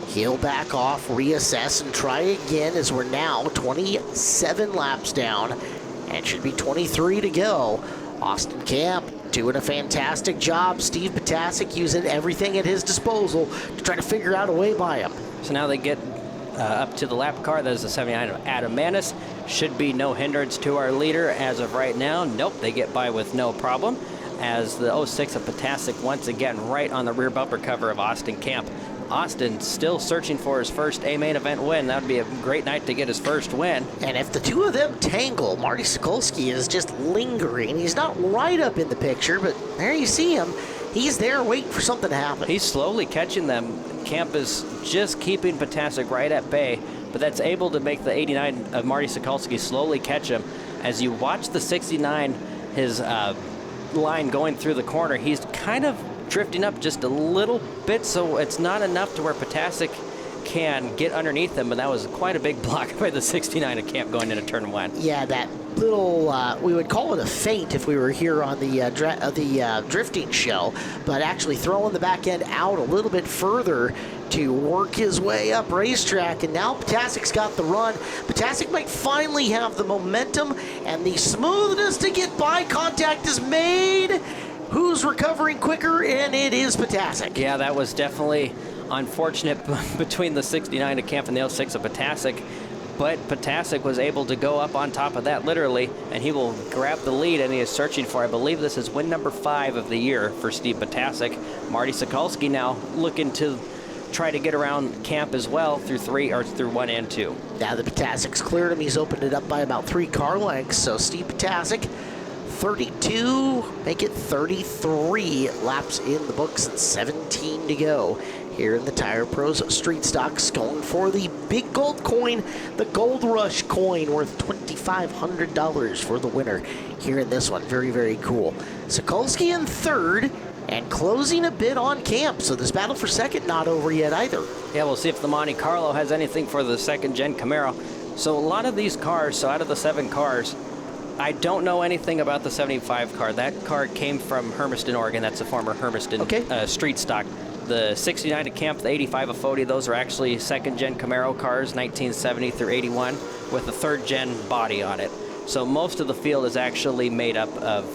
He'll back off, reassess, and try again, as we're now 27 laps down and should be 23 to go. Austin Camp doing a fantastic job. Steve Potasic using everything at his disposal to try to figure out a way by him. So now they get up to the lap car. That is the 79 of Adam Manis. Should be no hindrance to our leader as of right now. Nope, they get by with no problem, as the 06 of Potasic once again right on the rear bumper cover of Austin Camp. Austin still searching for his first A main event win. That would be a great night to get his first win. And if the two of them tangle, Marty Sokolsky is just lingering. He's not right up in the picture, but there you see him. He's there waiting for something to happen. He's slowly catching them. Camp is just keeping Potasic right at bay, but that's able to make the 89 of Marty Sokolsky slowly catch him. As you watch the 69, his line going through the corner, he's kind of drifting up just a little bit, so it's not enough to where Potasic can get underneath him, and that was quite a big block by the 69 at Camp going into turn 1. Yeah, that little, we would call it a feint if we were here on the drifting show, but actually throwing the back end out a little bit further to work his way up racetrack, and now Potasic's got the run. Potasic might finally have the momentum and the smoothness to get by. Contact is made. Who's recovering quicker? And it is Potasic. Yeah, that was definitely unfortunate between the 69 at Camp and the 06 of Potasic. But Potasic was able to go up on top of that, literally, and he will grab the lead, and he is searching for, I believe this is win number 5 of the year for Steve Potasic. Marty Sokolsky now looking to try to get around Camp as well through 1 and 2. Now that Potasic's cleared him, he's opened it up by about 3 car lengths. So Steve Potasic, 32, make it 33 laps in the books and 17 to go here in the Tire Pros Street Stocks, going for the big gold coin, the Gold Rush coin, worth $2,500 for the winner here in this one. Very, very cool. Sokolsky in third and closing a bit on Camp. So this battle for second not over yet either. Yeah, we'll see if the Monte Carlo has anything for the second-gen Camaro. So a lot of these cars, so out of the 7 cars, I don't know anything about the 75 car. That car came from Hermiston, Oregon. That's a former Hermiston street stock. The 69 at Camp, the 85 of Fody, those are actually second-gen Camaro cars, 1970 through 81, with a third-gen body on it. So most of the field is actually made up of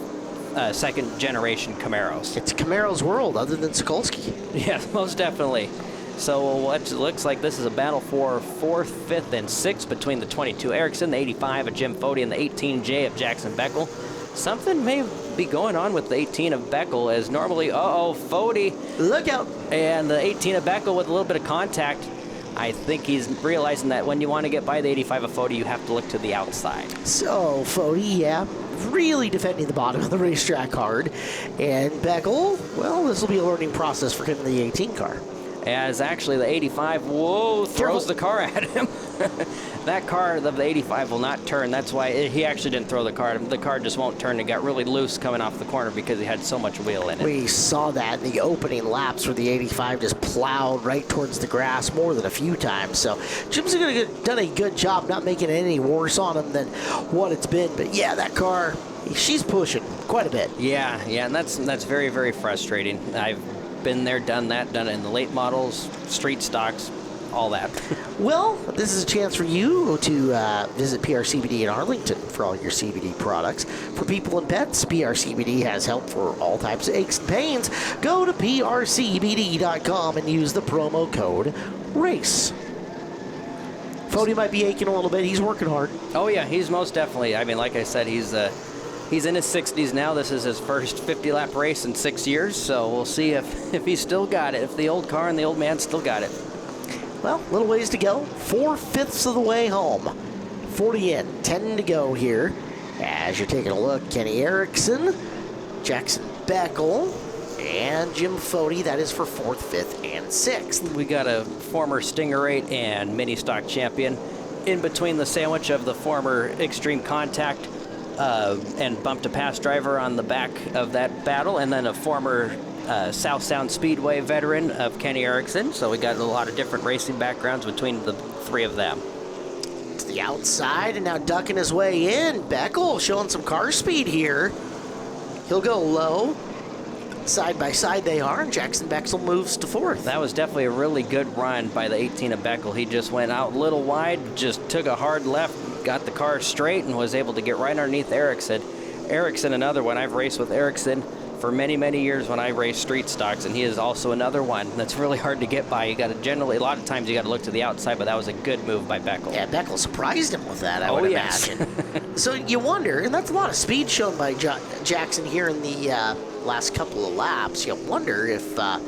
second-generation Camaros. It's Camaro's world, other than Sokolsky. Yeah, most definitely. So what looks like this is a battle for 4th, 5th, and 6th between the 22 Erickson, the 85 of Jim Fody, and the 18J of Jackson Beckel. Something may be going on with the 18 of Beckel, as normally, Fody. Look out. And the 18 of Beckel with a little bit of contact. I think he's realizing that when you want to get by the 85 of Fody, you have to look to the outside. So Fody, yeah, really defending the bottom of the racetrack hard. And Beckel, well, this will be a learning process for him in the 18 car. As actually the 85, throws the car at him. That car of the 85 will not turn. That's why he actually didn't throw the car. The car just won't turn. It got really loose coming off the corner because he had so much wheel in it. We saw that in the opening laps where the 85 just plowed right towards the grass more than a few times. So Jim's done a good job not making it any worse on him than what it's been. But yeah, that car, she's pushing quite a bit. Yeah, and that's very, very frustrating. I've been there, done that, done it in the late models, street stocks, all that. Well, this is a chance for you to visit PRCBD in Arlington for all your CBD products. For people and pets, PRCBD has help for all types of aches and pains. Go to prcbd.com and use the promo code RACE. Fody might be aching a little bit. He's working hard. Oh, yeah, he's most definitely. I mean, like I said, he's in his 60s now. This is his first 50-lap race in 6 years, so we'll see if he's still got it, if the old car and the old man still got it. Well, a little ways to go. 4/5 of the way home. 40 in, 10 to go here. As you're taking a look, Kenny Erickson, Jackson Beckel, and Jim Fody. That is for 4th, 5th, and 6th. We got a former Stinger 8 and mini stock champion in between the sandwich of the former Extreme Contact and bump to pass driver on the back of that battle, and then a former South Sound Speedway veteran of Kenny Erickson. So we got a lot of different racing backgrounds between the 3 of them. To the outside, and now ducking his way in. Beckel showing some car speed here. He'll go low. Side by side they are, and Jackson Beckel moves to 4th. That was definitely a really good run by the 18 of Beckel. He just went out a little wide, just took a hard left, got the car straight, and was able to get right underneath Erickson. Erickson, another one. I've raced with Erickson for many, many years when I raced street stocks, and he is also another one that's really hard to get by. You got to generally, a lot of times you got to look to the outside, but that was a good move by Beckel. Yeah, Beckel surprised him with that, I would imagine. So you wonder, and that's a lot of speed shown by Jackson here in the last couple of laps. You wonder if, I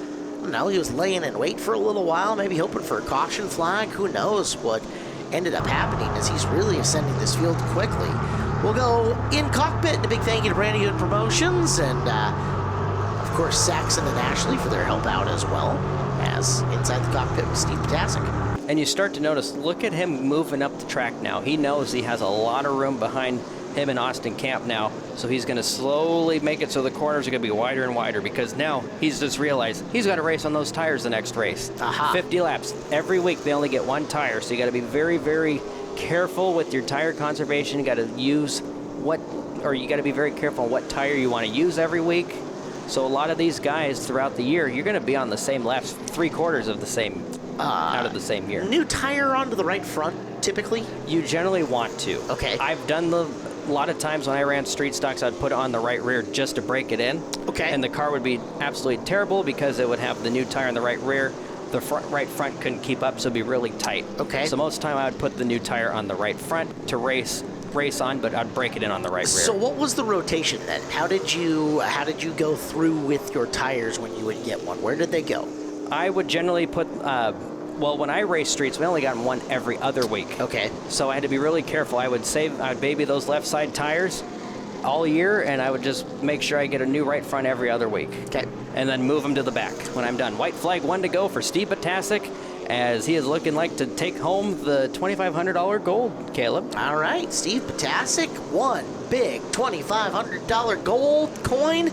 don't know, he was laying in wait for a little while, maybe hoping for a caution flag. Who knows what ended up happening as he's really ascending this field quickly. We'll go in cockpit, and a big thank you to Brandy Hood Promotions and, of course, Saxon and Ashley for their help out as well as inside the cockpit with Steve Potasic. And you start to notice, look at him moving up the track now. He knows he has a lot of room behind him and Austin Camp now. So he's going to slowly make it so the corners are going to be wider and wider, because now he's just realized he's got to race on those tires the next race. 50 laps. Every week they only get one tire, so you got to be very, very careful with your tire conservation. You got to you got to be very careful on what tire you want to use every week. So a lot of these guys throughout the year, you're going to be on the same laps, 3/4 of the same out of the same year. New tire onto the right front, typically? You generally want to. Okay. I've done a lot of times when I ran street stocks, I'd put it on the right rear just to break it in. Okay. And the car would be absolutely terrible because it would have the new tire on the right rear. The right front couldn't keep up, so it'd be really tight. Okay. So most of the time I would put the new tire on the right front to race on, but I'd break it in on the right rear. So what was the rotation then? How did you go through with your tires when you would get one? Where did they go? I would generally put, when I race streets, we only got one every other week. Okay. So I had to be really careful. I would baby those left side tires all year, and I would just make sure I get a new right front every other week. Okay. And then move them to the back when I'm done. White flag 1 to go for Steve Batasic, as he is looking like to take home the $2,500 gold, Caleb. All right, Steve Batasic, one big $2,500 gold coin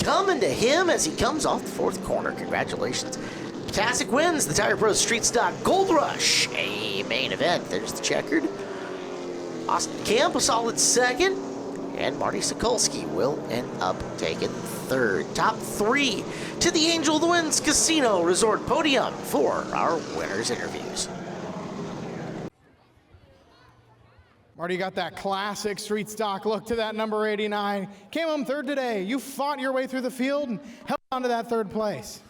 coming to him as he comes off the fourth corner. Congratulations. Batasic wins the Tire Pros Street Stock Gold Rush, a main event. There's the checkered. Austin Camp, a solid second. And Marty Sokolsky will end up taking third. Top 3 to the Angel of the Winds Casino Resort podium for our winners' interviews. Marty got that classic street stock look to that number 89. Came home third today. You fought your way through the field and held on to that third place.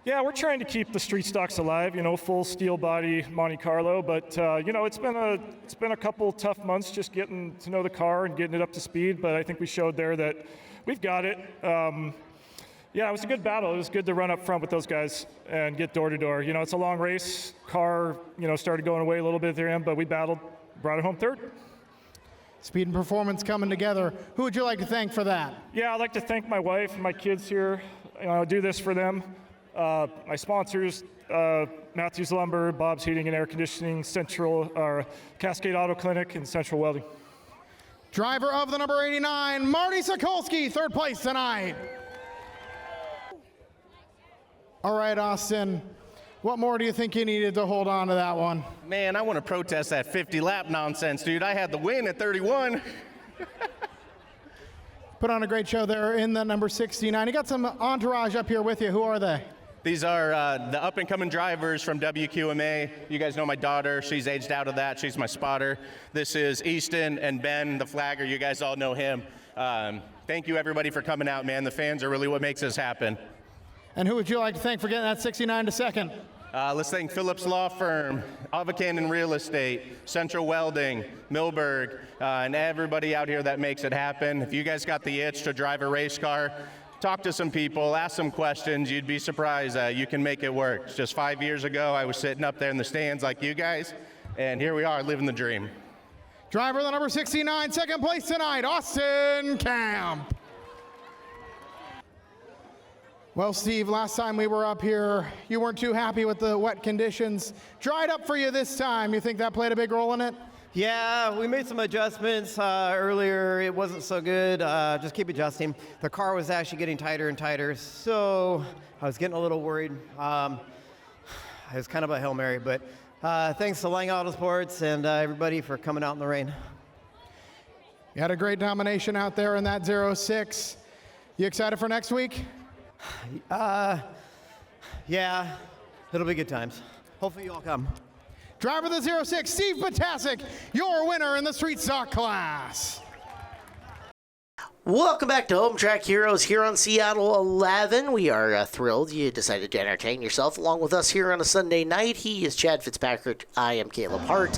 Yeah, we're trying to keep the street stocks alive, full steel body Monte Carlo, but it's been a couple tough months just getting to know the car and getting it up to speed, but I think we showed there that we've got it. It was a good battle. It was good to run up front with those guys and get door to door. It's a long race. Car, started going away a little bit at their end, but we battled, brought it home third. Speed and performance coming together. Who would you like to thank for that? Yeah, I'd like to thank my wife and my kids here. I do this for them. My sponsors, Matthews Lumber, Bob's Heating and Air Conditioning, Cascade Auto Clinic, and Central Welding. Driver of the number 89, Marty Sokolsky, third place tonight. All right, Austin, what more do you think you needed to hold on to that one? Man, I want to protest that 50-lap nonsense, dude. I had the win at 31. Put on a great show there in the number 69. You got some entourage up here with you. Who are they? These are the up-and-coming drivers from WQMA. You guys know my daughter. She's aged out of that. She's my spotter. This is Easton and Ben, the flagger. You guys all know him. Thank you, everybody, for coming out, man. The fans are really what makes this happen. And who would you like to thank for getting that 69 to second? Let's thank Phillips Law Firm, Avocanon Real Estate, Central Welding, Milberg, and everybody out here that makes it happen. If you guys got the itch to drive a race car, talk to some people, ask some questions. You'd be surprised that you can make it work. Just 5 years ago, I was sitting up there in the stands like you guys, and here we are living the dream. Driver of the number 69, second place tonight, Austin Camp. Well, Steve, last time we were up here, you weren't too happy with the wet conditions. Dried up for you this time. You think that played a big role in it? Yeah, we made some adjustments earlier. It wasn't so good. Just keep adjusting. The car was actually getting tighter and tighter, so I was getting a little worried. It was kind of a Hail Mary, but thanks to Lang Auto Sports and everybody for coming out in the rain. You had a great domination out there in that 06. You excited for next week? Yeah, it'll be good times. Hopefully you all come. Driver of the 06, Steve Batasic, your winner in the street stock class. Welcome back to Home Track Heroes here on Seattle 11. We are thrilled you decided to entertain yourself along with us here on a Sunday night. He is Chad Fitzpatrick. I am Caleb Hart.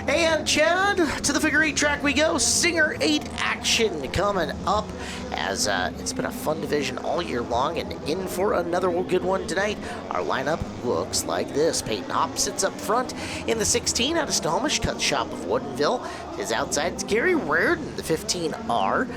And Chad, to the figure 8 track we go. Singer 8 action coming up as it's been a fun division all year long, and in for another good one tonight. Our lineup looks like this. Peyton Hopp sits up front in the 16 out of Stalmish, Cut Shop of Woodinville. His outside is Gary Reardon, the 15R.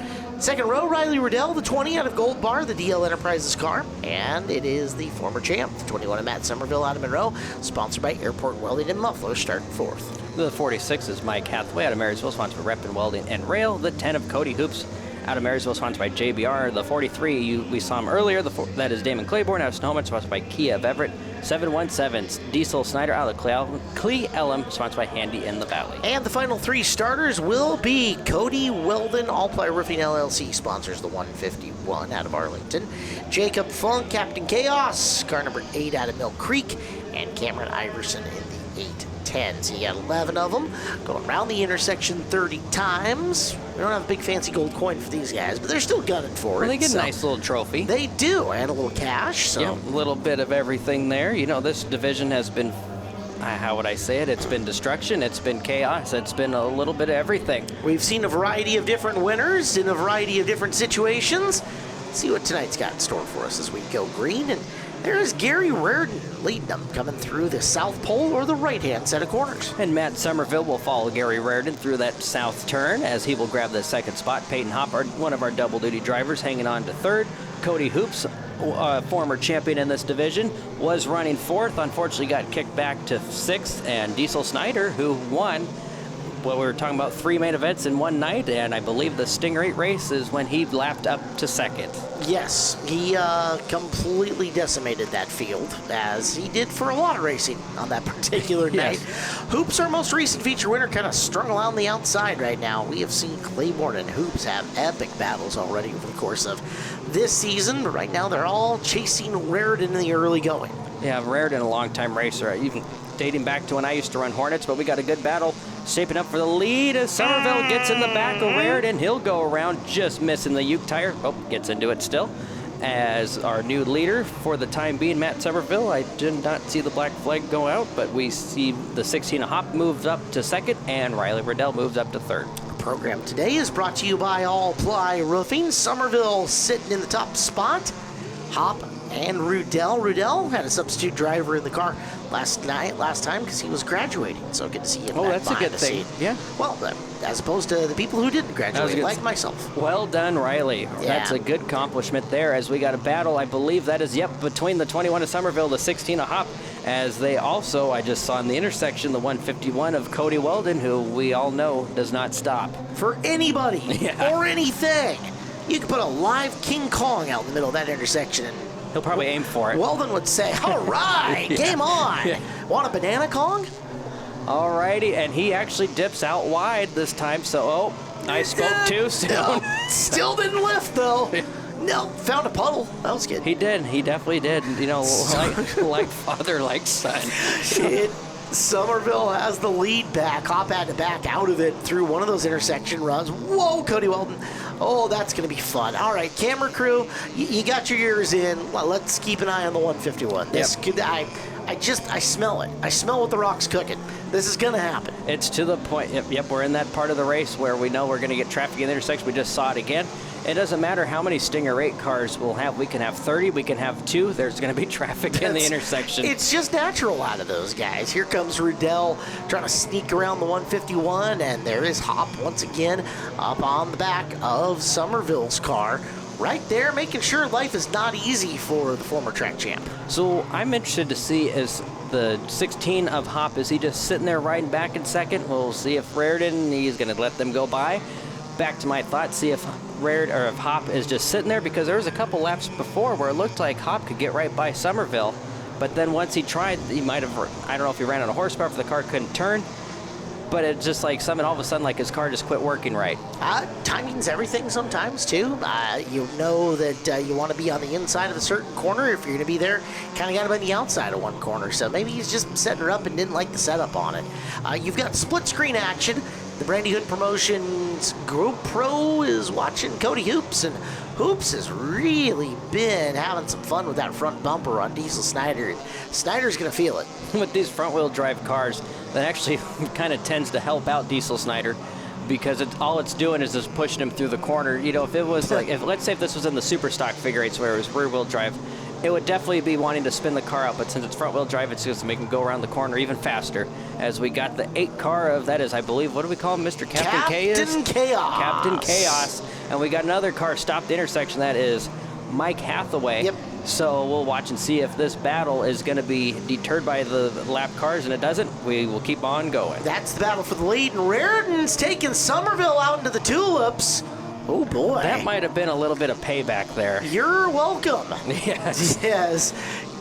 Second row, Riley Riddell, the 20 out of Gold Bar, the DL Enterprises car. And it is the former champ, the 21 of Matt Somerville out of Monroe, sponsored by Airport Welding and Muffler, starting fourth. The 46 is Mike Hathaway out of Marysville, sponsored by Rep and Welding and Rail. The 10 of Cody Hoops out of Marysville, sponsored by JBR. The 43, we saw him earlier. That is Damon Claiborne out of Snohomish, sponsored by Kia of Everett. 717, Diesel Snyder out of Cle Elm, sponsored by Handy in the Valley. And the final three starters will be Cody Weldon, All Ply Roofing LLC, sponsors the 151 out of Arlington. Jacob Funk, Captain Chaos, car number 8 out of Mill Creek. And Cameron Iverson in the 810. So you got 11 of them going around the intersection 30 times. We don't have a big fancy gold coin for these guys, but they're still gunning for it. They get so a nice little trophy. They do, and a little cash. So. Yeah, a little bit of everything there. You know, this division has been, how would I say it? It's been destruction, it's been chaos, it's been a little bit of everything. We've seen a variety of different winners in a variety of different situations. Let's see what tonight's got in store for us as we go green. And there's Gary Reardon leading them, coming through the south pole or the right-hand set of corners. And Matt Somerville will follow Gary Reardon through that south turn as he will grab the second spot. Peyton Hopp, one of our double-duty drivers, hanging on to third. Cody Hoops, former champion in this division, was running fourth. Unfortunately, got kicked back to sixth. And Diesel Snyder, who won, well, we were talking about 3 main events in one night, and I believe the Stinger 8 race is when he lapped up to second. Yes, he completely decimated that field, as he did for a lot of racing on that particular night. Hoops, our most recent feature winner, kind of strung along the outside right now. We have seen Claiborne and Hoops have epic battles already over the course of this season, but right now they're all chasing Reardon in the early going. Yeah, Reardon, a long-time racer, even dating back to when I used to run Hornets, but we got a good battle shaping up for the lead as Somerville gets in the back of Reardon. He'll go around, just missing the Uke tire. Oh, gets into it still. As our new leader for the time being, Matt Somerville. I did not see the black flag go out, but we see the 16 Hop moves up to second, and Riley Riddell moves up to third. The program today is brought to you by All Ply Roofing. Somerville sitting in the top spot. Hop and Rudell. Rudell had a substitute driver in the car last time because he was graduating. So good to see him. Oh, back that's a behind good the thing. scene. Yeah. Well, as opposed to the people who didn't graduate, like myself. Well done, Riley. Yeah. That's a good accomplishment there. As we got a battle, I believe that is between the 21 of Somerville, the 16 of Hop. As they also, I just saw in the intersection, the 151 of Cody Weldon, who we all know does not stop for anybody or anything. You could put a live King Kong out in the middle of that intersection and he'll probably aim for it. Weldon would say, all right, game on. Want a banana Kong? All righty, and he actually dips out wide this time, so, I spoke too soon. No, still didn't lift, though. No, found a puddle. That was good. He did. He definitely did. You know, like father, like son. Somerville has the lead back. Hop had to back out of it through one of those intersection runs. Whoa, Cody Weldon. Oh, that's going to be fun. All right, camera crew, you got your ears in. Well, let's keep an eye on the 151. This could, I smell it. I smell what the rock's cooking. This is going to happen. It's to the point. Yep, we're in that part of the race where we know we're going to get traffic in the intersection. We just saw it again. It doesn't matter how many Stinger 8 cars we'll have. We can have 30. We can have 2. There's going to be traffic in the intersection. It's just natural out of those guys. Here comes Rudell trying to sneak around the 151, and there is Hop once again up on the back of Somerville's car. Right there, making sure life is not easy for the former track champ. So I'm interested to see is the 16 of Hop, is he just sitting there riding back in second? We'll see if Reardon, he's going to let them go by. Back to my thoughts, see if if Hop is just sitting there, because there was a couple laps before where it looked like Hop could get right by Somerville. But then once he tried, he might have, I don't know if he ran out of horsepower, if the car couldn't turn. But it's just like something all of a sudden, like his car just quit working right. Timing's everything sometimes, too. You know that you want to be on the inside of a certain corner. If you're going to be there, kind of got to be on the outside of one corner. So maybe he's just setting her up and didn't like the setup on it. You've got split screen action. The Brandy Hood Promotions GoPro is watching Cody Hoops, and Hoops has really been having some fun with that front bumper on Diesel Snyder. And Snyder's going to feel it. With these front-wheel drive cars, that actually kind of tends to help out Diesel Snyder, because all it's doing is just pushing him through the corner. You know, if it was like, let's say if this was in the super stock figure eights where it was rear-wheel drive, it would definitely be wanting to spin the car out, but since it's front-wheel drive, it's just to make him go around the corner even faster. As we got the 8 car of, that is, I believe, what do we call him, Mr. Captain K is? Captain Chaos. Captain Chaos. And we got another car stopped the intersection, that is Mike Hathaway. Yep. So we'll watch and see if this battle is going to be deterred by the lap cars, and it doesn't, we will keep on going. That's the battle for the lead, and Raritan's taking Somerville out into the tulips. Oh, boy. That might have been a little bit of payback there. You're welcome. Yes. Yes.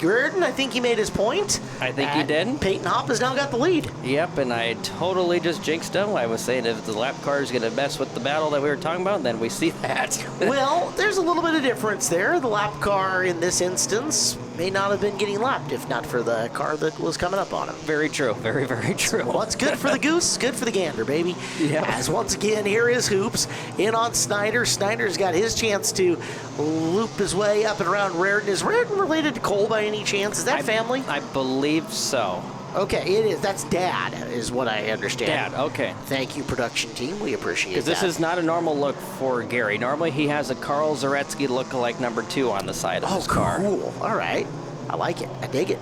Reardon, I think he made his point. I think he did. Peyton Hopp has now got the lead. Yep, and I totally just jinxed him. I was saying if the lap car is going to mess with the battle that we were talking about, then we see that. Well, there's a little bit of difference there. The lap car in this instance may not have been getting lapped if not for the car that was coming up on him. Very true. Very, very true. What's good for the goose is good for the gander, baby. Yeah. As once again, here is Hoops in on Snyder. Snyder's got his chance to loop his way up and around Raritan. Is Raritan related to Cole by any chance? Is that family? I believe so. Okay, it is. That's Dad, is what I understand. Dad, okay. Thank you, production team. We appreciate that. Because this is not a normal look for Gary. Normally he has a Carl Zaretsky look-alike number 2 on the side of his car. Oh, cool. All right. I like it. I dig it.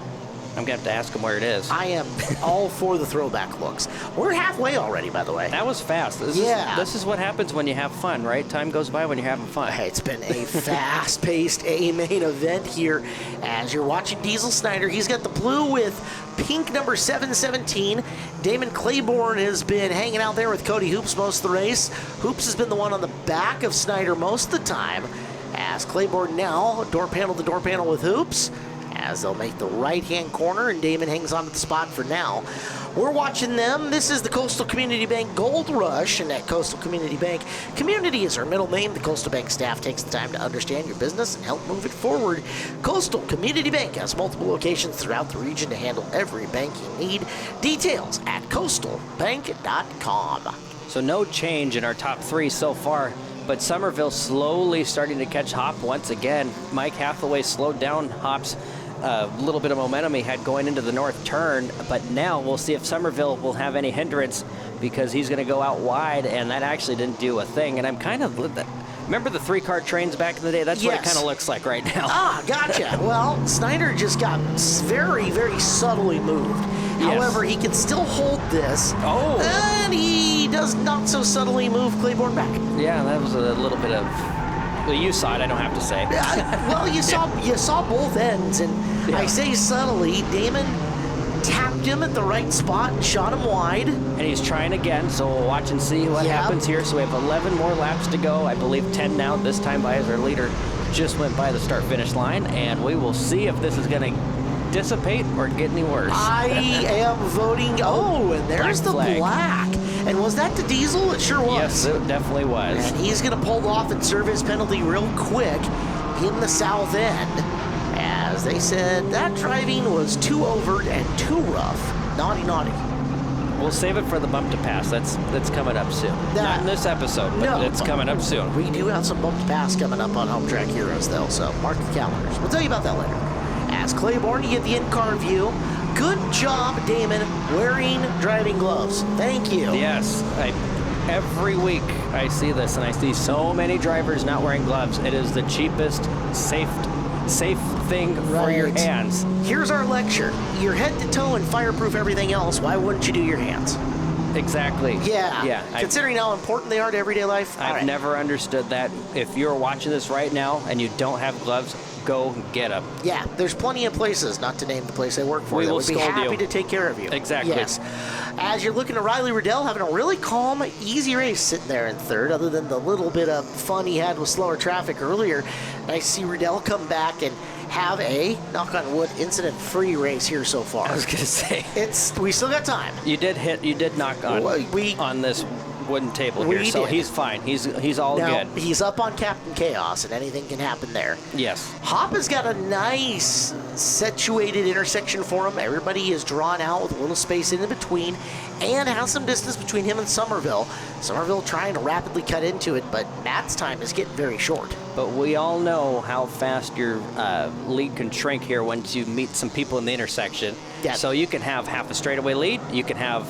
I'm going to have to ask him where it is. I am all for the throwback looks. We're halfway already, by the way. That was fast. This is what happens when you have fun, right? Time goes by when you're having fun. Hey, it's been a fast-paced main event here. As you're watching Diesel Snyder, he's got the blue with pink number 717. Damon Claiborne has been hanging out there with Cody Hoops most of the race. Hoops has been the one on the back of Snyder most of the time. As Claiborne now door panel to door panel with Hoops, as they'll make the right-hand corner, and Damon hangs on to the spot for now. We're watching them. This is the Coastal Community Bank Gold Rush, and at Coastal Community Bank, community is our middle name. The Coastal Bank staff takes the time to understand your business and help move it forward. Coastal Community Bank has multiple locations throughout the region to handle every bank you need. Details at coastalbank.com. So no change in our top 3 so far, but Somerville slowly starting to catch Hop once again. Mike Hathaway slowed down Hop's little bit of momentum he had going into the north turn, but now we'll see if Somerville will have any hindrance because he's going to go out wide, and that actually didn't do a thing. And I'm kind of, remember the 3-car trains back in the day? That's what it kind of looks like right now. Ah, gotcha. Well, Snyder just got very, very subtly moved. Yes. However, he can still hold this. Oh. And he does not so subtly move Claiborne back. Yeah, that was a little bit of, well, you saw it, I don't have to say. Well, you saw both ends, and I say subtly, Damon tapped him at the right spot and shot him wide. And he's trying again, so we'll watch and see what happens here. So we have 11 more laps to go. I believe 10 now, this time by as our leader just went by the start-finish line, and we will see if this is going to dissipate or get any worse. I am voting, and there's the black. And was that the Diesel? It sure was. Yes, it definitely was. And he's going to pull off and serve his penalty real quick in the south end. As they said, that driving was too overt and too rough. Naughty, naughty. We'll save it for the bump to pass. That's coming up soon. Not in this episode, but it's coming up soon. We do have some bump to pass coming up on Home Track Heroes, though, so mark your calendars. We'll tell you about that later. As Claiborne, you get the in-car view. Good job, Damon, wearing driving gloves. Thank you. Yes. Every week I see this, and I see so many drivers not wearing gloves. It is the cheapest, safe thing for your hands. Here's our lecture. You're head to toe and fireproof everything else. Why wouldn't you do your hands? Exactly. Yeah. Considering how important they are to everyday life. I've never understood that. If you're watching this right now and you don't have gloves, go get them. Yeah, there's plenty of places, not to name the place I work for, we that will would be happy to take care of you. Exactly. Yes. As you're looking at Riley Riddell having a really calm, easy race sitting there in third, other than the little bit of fun he had with slower traffic earlier. I see Riddell come back and have a, knock on wood, incident-free race here so far. I was going to say. We still got time. You did knock on this wooden table here, so he's fine. He's all good. He's up on Captain Chaos, and anything can happen there. Yes. Hop has got a nice situated intersection for him. Everybody is drawn out with a little space in between and has some distance between him and Somerville. Somerville trying to rapidly cut into it, but Matt's time is getting very short. But we all know how fast your lead can shrink here once you meet some people in the intersection. Yeah. So you can have half a straightaway lead. You can have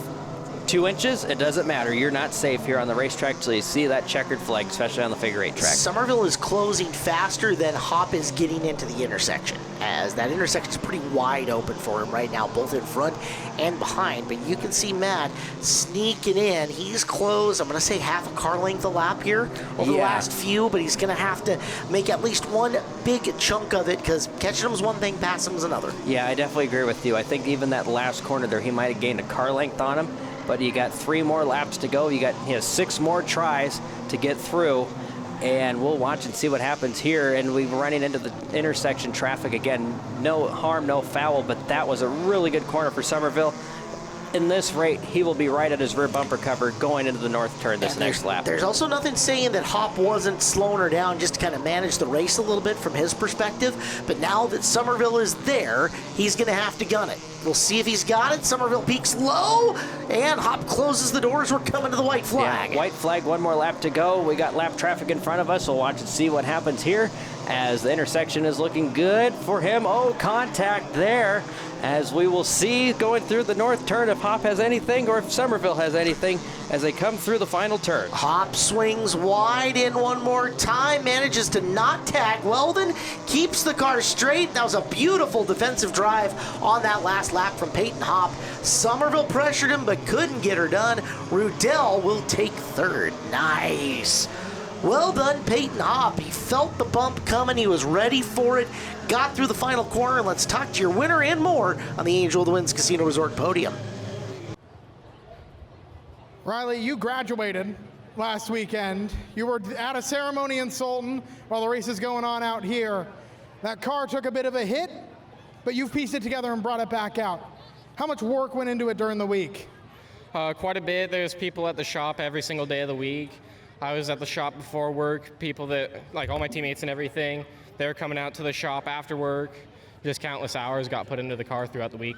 2 inches, it doesn't matter. You're not safe here on the racetrack till you see that checkered flag, especially on the figure 8 track. Somerville is closing faster than Hop is getting into the intersection. as that intersection is pretty wide open for him right now, both in front and behind. But you can see Matt sneaking in. He's close, I'm going to say half a car length a lap here over the last few, but he's going to have to make at least one big chunk of it, because catching him's one thing, passing him's another. Yeah, I definitely agree with you. I think even that last corner there, he might have gained a car length on him, but you got 3 more laps to go. He has 6 more tries to get through, and we'll watch and see what happens here. And we're running into the intersection traffic again. No harm, no foul, but that was a really good corner for Somerville. In this rate, he will be right at his rear bumper cover going into the north turn this next lap. There's also nothing saying that Hop wasn't slowing her down just to kind of manage the race a little bit from his perspective. But now that Somerville is there, he's going to have to gun it. We'll see if he's got it. Somerville peaks low, and Hop closes the doors. We're coming to the white flag. Yeah, white flag, 1 more lap to go. We got lap traffic in front of us. We'll watch and see what happens here as the intersection is looking good for him. Oh, contact there, as we will see going through the north turn if Hop has anything or if Somerville has anything as they come through the final turn. Hop swings wide in one more time, manages to not tag Weldon, keeps the car straight. That was a beautiful defensive drive on that last lap from Peyton Hop. Somerville pressured him but couldn't get her done. Rudell will take third. Nice. Well done, Peyton Hop. He felt the bump coming. He was ready for it. Got through the final corner. Let's talk to your winner and more on the Angel of the Winds Casino Resort podium. Riley, you graduated last weekend. You were at a ceremony in Sultan while the race is going on out here. That car took a bit of a hit, but you've pieced it together and brought it back out. How much work went into it during the week? Quite a bit. There's people at the shop every single day of the week. I was at the shop before work. People that, like all my teammates and everything, they're coming out to the shop after work. Just countless hours got put into the car throughout the week.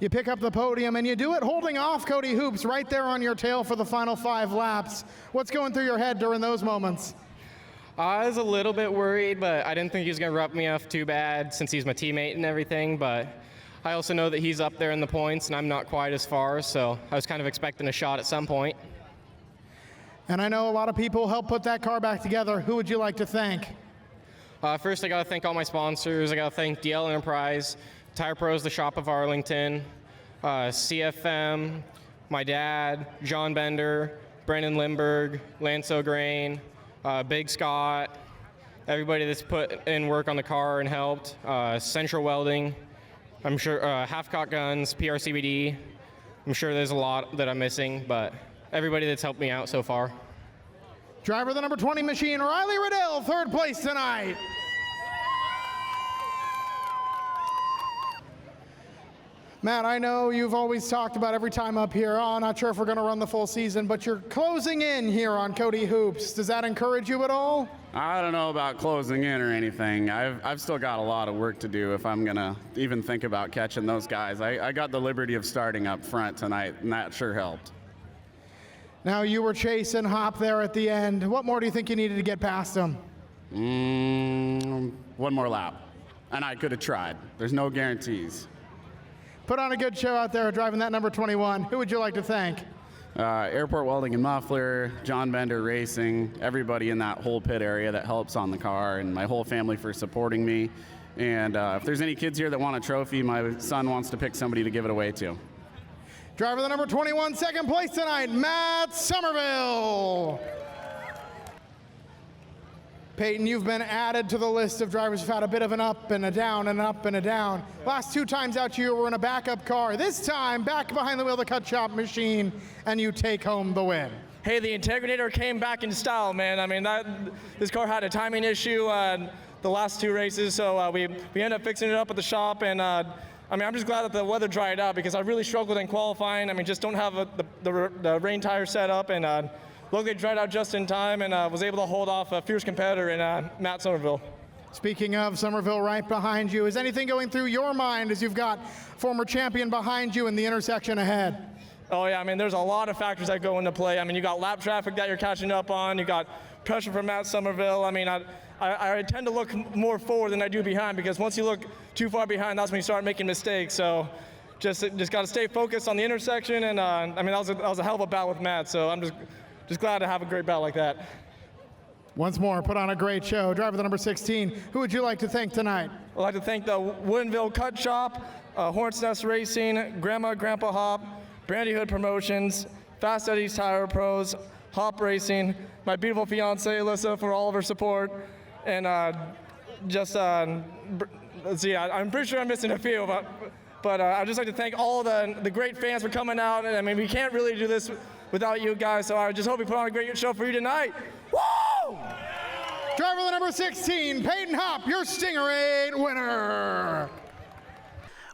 You pick up the podium, and you do it holding off Cody Hoops right there on your tail for the final 5 laps. What's going through your head during those moments? I was a little bit worried, but I didn't think he was going to rough me off too bad since he's my teammate and everything. But I also know that he's up there in the points, and I'm not quite as far, so I was kind of expecting a shot at some point. And I know a lot of people helped put that car back together. Who would you like to thank? First, I got to thank all my sponsors. I got to thank DL Enterprise, Tire Pros, the shop of Arlington, CFM, my dad, John Bender, Brandon Lindberg, Lance O'Grain, Big Scott, everybody that's put in work on the car and helped, Central Welding, I'm sure, Half-Cock Guns, PRCBD. I'm sure there's a lot that I'm missing, but everybody that's helped me out so far. Driver of the number 20 machine, Riley Riddell, 3rd place tonight. Matt, I know you've always talked about every time up here, not sure if we're going to run the full season, but you're closing in here on Cody Hoops. Does that encourage you at all? I don't know about closing in or anything. I've still got a lot of work to do if I'm going to even think about catching those guys. I got the liberty of starting up front tonight, and that sure helped. Now, you were chasing Hop there at the end. What more do you think you needed to get past him? 1 more lap, and I could have tried. There's no guarantees. Put on a good show out there driving that number 21. Who would you like to thank? Airport Welding and Muffler, John Bender Racing, everybody in that whole pit area that helps on the car, and my whole family for supporting me. And if there's any kids here that want a trophy, my son wants to pick somebody to give it away to. Driver the number 21, 2nd place tonight, Matt Somerville. Peyton, you've been added to the list of drivers who've had a bit of an up and a down and an up and a down. Last 2 times out you were in a backup car. This time, back behind the wheel of the cut shop machine, and you take home the win. Hey, the Integrator came back in style, man. I mean, this car had a timing issue the last 2 races, so we ended up fixing it up at the shop, and I mean, I'm just glad that the weather dried out because I really struggled in qualifying. I mean, just don't have the rain tire set up, and luckily it dried out just in time, and was able to hold off a fierce competitor in Matt Somerville. Speaking of Somerville right behind you, is anything going through your mind as you've got former champion behind you in the intersection ahead? Oh yeah, I mean, there's a lot of factors that go into play. I mean, you got lap traffic that you're catching up on, you got pressure from Matt Somerville. I mean, I tend to look more forward than I do behind because once you look too far behind, that's when you start making mistakes. So just got to stay focused on the intersection, and I mean, that was a hell of a battle with Matt, so I'm just glad to have a great battle like that. Once more, put on a great show. Driver the number 16, who would you like to thank tonight? I'd like to thank the Woodinville Cut Shop, Hornets Nest Racing, Grandma and Grandpa Hop, Brandy Hood Promotions, Fast Eddie's Tire Pros, Hop Racing, my beautiful fiance Alyssa for all of her support, and let's see, I'm pretty sure I'm missing a few, but I'd just like to thank all the great fans for coming out. And I mean, we can't really do this without you guys, so I just hope we put on a great show for you tonight. Woo! Driver the number 16, Peyton Hop, your Stinger 8 winner.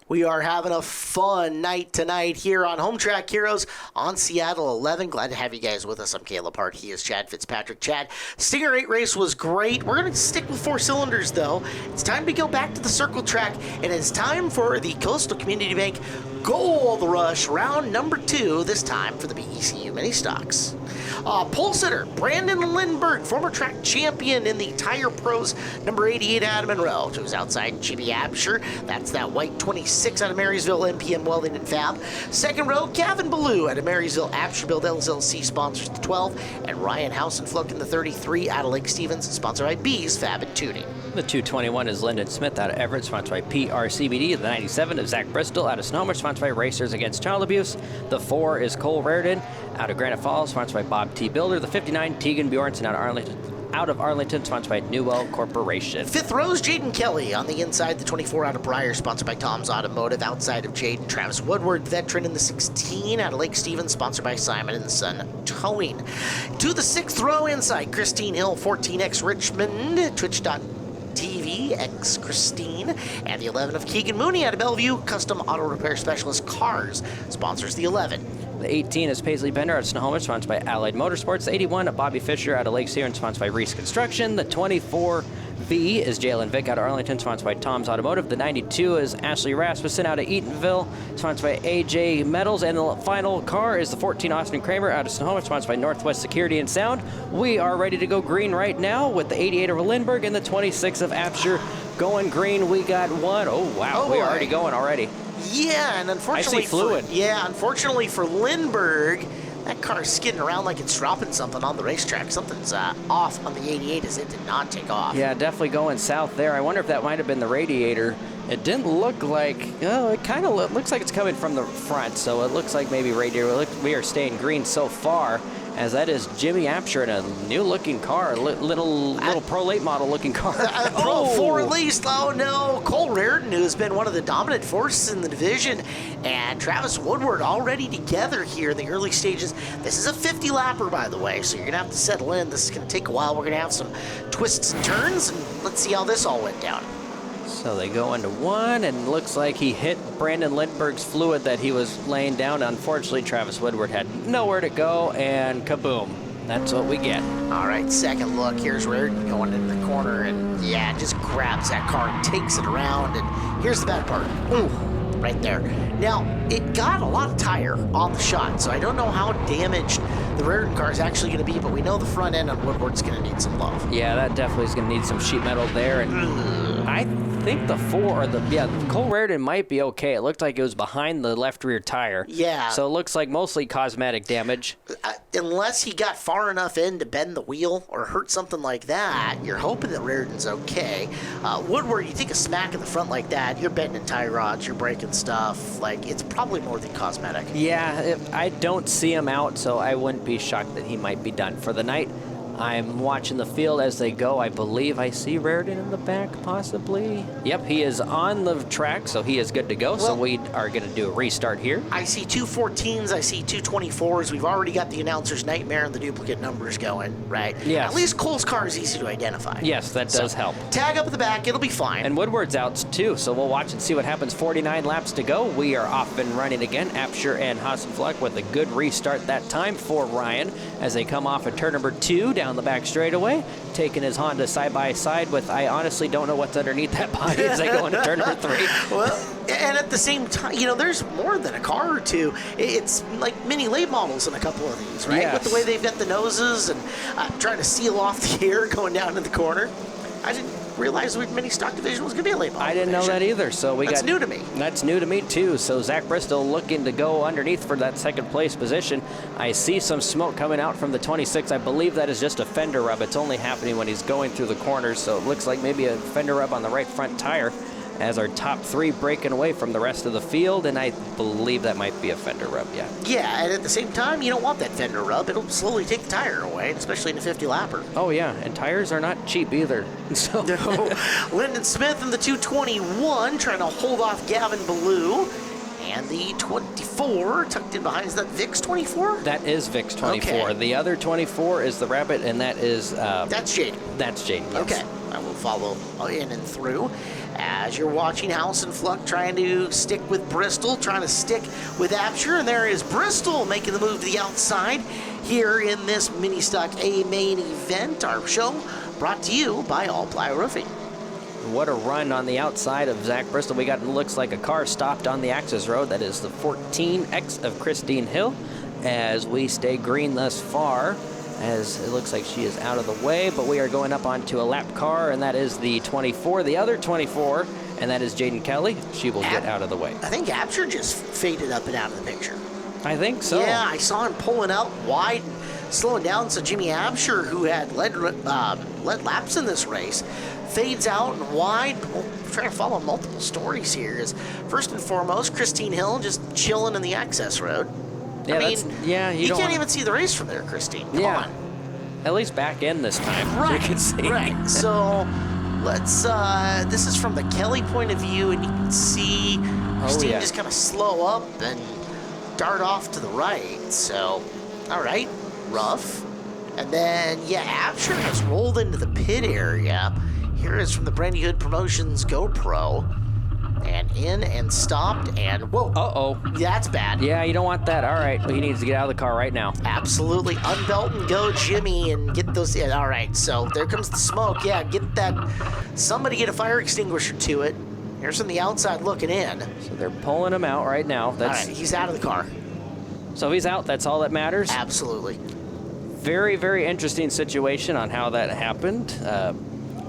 We are having a fun night tonight here on Home Track Heroes on Seattle 11. Glad to have you guys with us. I'm Caleb Hart. He is Chad Fitzpatrick. Chad, Stinger 8 race was great. We're going to stick with 4 cylinders, though. It's time to go back to the circle track, and it's time for the Coastal Community Bank Gold Rush round number 2, this time for the BECU Mini Stocks. Pole sitter Brandon Lindbergh, former track champion in the Tire Pros, number 88 out of Monroe, to his outside Jimmy Absher. That's that white 26 out of Marysville, NPM Welding and Fab. Second row, Gavin Ballou out of Marysville, Absher Build LLC sponsors the 12, and Ryan Housenfluck in the 33 out of Lake Stevens, sponsored by Bees Fab and Tuning. The 221 is Lyndon Smith out of Everett, sponsored by PRCBD. The 97 is Zach Bristol out of Snohomish, sponsored by Racers Against Child Abuse. The 4 is Cole Raridan out of Granite Falls, sponsored by Bob T. Builder. The 59, Tegan Bjornson out of Arlington, sponsored by Newell Corporation. Fifth row is Jaden Kelly on the inside. The 24 out of Briar, sponsored by Tom's Automotive. Outside of Jaden, Travis Woodward, veteran in the 16 out of Lake Stevens, sponsored by Simon & Son Towing. To the 6th row inside, Christine Hill, 14X Richmond, Twitch.tv, X Christine. And the 11 of Keegan Mooney out of Bellevue, Custom Auto Repair Specialist Cars, sponsors the 11. The 18 is Paisley Bender out of Snohomish, sponsored by Allied Motorsports. The 81 of Bobby Fisher out of Lake Huron, sponsored by Reese Construction. The 24V is Jalen Vick out of Arlington, sponsored by Tom's Automotive. The 92 is Ashley Rasmussen out of Eatonville, sponsored by AJ Metals. And the final car is the 14 Austin Kramer out of Snohomish, sponsored by Northwest Security and Sound. We are ready to go green right now with the 88 of Lindbergh and the 26 of Absher going green. We got one. Oh, wow. We're already going already. Yeah, and unfortunately, I see fluid. Unfortunately for Lindbergh, that car's skidding around like it's dropping something on the racetrack. Something's off on the 88 as it did not take off. Yeah, definitely going south there. I wonder if that might have been the radiator. It didn't look like, it kind of looks like it's coming from the front, so it looks like maybe radiator. We are staying green so far, as that is Jimmy Absher in a new-looking car, little Pro Late model looking car. Pro 4 at least. Oh no, Cole Raridan, who has been one of the dominant forces in the division, and Travis Woodward already together here in the early stages. This is a 50-lapper, by the way, so you're gonna have to settle in. This is gonna take a while. We're gonna have some twists and turns, and let's see how this all went down. So they go into one, and looks like he hit Brandon Lindbergh's fluid that he was laying down. Unfortunately, Travis Woodward had nowhere to go, and kaboom. That's what we get. All right, second look. Here's Raridan going into the corner, and yeah, just grabs that car and takes it around. And here's the bad part. Ooh, right there. Now, it got a lot of tire on the shot, so I don't know how damaged the Raridan car is actually going to be, but we know the front end on Woodward's going to need some love. Yeah, that definitely is going to need some sheet metal there. And I think the Cole Raridan might be okay. It looked like it was behind the left rear tire. Yeah. So it looks like mostly cosmetic damage. Unless he got far enough in to bend the wheel or hurt something like that, you're hoping that Raridan's okay. Woodward, you take a smack in the front like that, you're bending tie rods, you're breaking stuff. Like, it's probably more than cosmetic. Yeah, I don't see him out, so I wouldn't be shocked that he might be done for the night. I'm watching the field as they go. I believe I see Raridan in the back, possibly. Yep, he is on the track, so he is good to go. Well, so we are going to do a restart here. I see 214s, I see 224s. We've already got the announcer's nightmare and the duplicate numbers going, right? Yes. At least Cole's car is easy to identify. Yes, that does help. Tag up at the back, it'll be fine. And Woodward's out too, so we'll watch and see what happens. 49 laps to go. We are off and running again. Absher and Hassenfleck with a good restart that time for Ryan as they come off of turn number 2 down the back straightaway, taking his Honda side by side with, I honestly don't know what's underneath that body as they go into turn number 3. Well, and at the same time, you know, there's more than a car or two. It's like mini late models in a couple of these, right? Yes. With the way they've got the noses and trying to seal off the air going down to the corner. I didn't realize the mini stock division was going to be a late model I didn't know that either. So that's new to me. That's new to me too. So Zach Bristol looking to go underneath for that second place position. I see some smoke coming out from the 26. I believe that is just a fender rub. It's only happening when he's going through the corners. So it looks like maybe a fender rub on the right front tire. as our top 3 breaking away from the rest of the field, and I believe that might be a fender rub, yeah. Yeah, and at the same time, you don't want that fender rub. It'll slowly take the tire away, especially in a 50-lapper. Oh, yeah, and tires are not cheap either. So. No. Lyndon Smith in the 221 trying to hold off Gavin Ballou. And the 24 tucked in behind, is that Vic's 24? That is Vic's 24. Okay. The other 24 is the Rabbit, and that is... that's Jaden. That's Jaden, yes. Okay, I will follow in and through. As you're watching House and Fluck trying to stick with Bristol, trying to stick with Absher, and there is Bristol making the move to the outside here in this Mini Stock A main event. Our show brought to you by All Ply Roofing. What a run on the outside of Zach Bristol. We got, looks like a car stopped on the access road. That is the 14X of Christine Hill as we stay green thus far, as it looks like she is out of the way, but we are going up onto a lap car, and that is the 24, the other 24, and that is Jaden Kelly. She will get out of the way. I think Absher just faded up and out of the picture. I think so. Yeah, I saw him pulling out wide, slowing down, so Jimmy Absher, who had led laps in this race, fades out and wide. We'll try to follow multiple stories here. Is first and foremost, Christine Hill just chilling in the access road. Yeah, I mean, you can't even see the race from there, Christine. Come on. At least back in this time. Right, you can see. Right. So let's, this is from the Kelly point of view, and you can see Christine just kind of slow up and dart off to the right. So, all right, rough. And then, yeah, Absher has rolled into the pit area. Here is from the Brandy Hood Promotions GoPro. And in and stopped, and whoa. Uh-oh. That's bad. Yeah, you don't want that. All right, well, he needs to get out of the car right now. Absolutely. Unbelt and go, Jimmy, and get those in. All right, so there comes the smoke. Yeah, get that. Somebody get a fire extinguisher to it. Here's from the outside looking in. So they're pulling him out right now. That's... All right, he's out of the car. So he's out. That's all that matters. Absolutely. Very, very interesting situation on how that happened.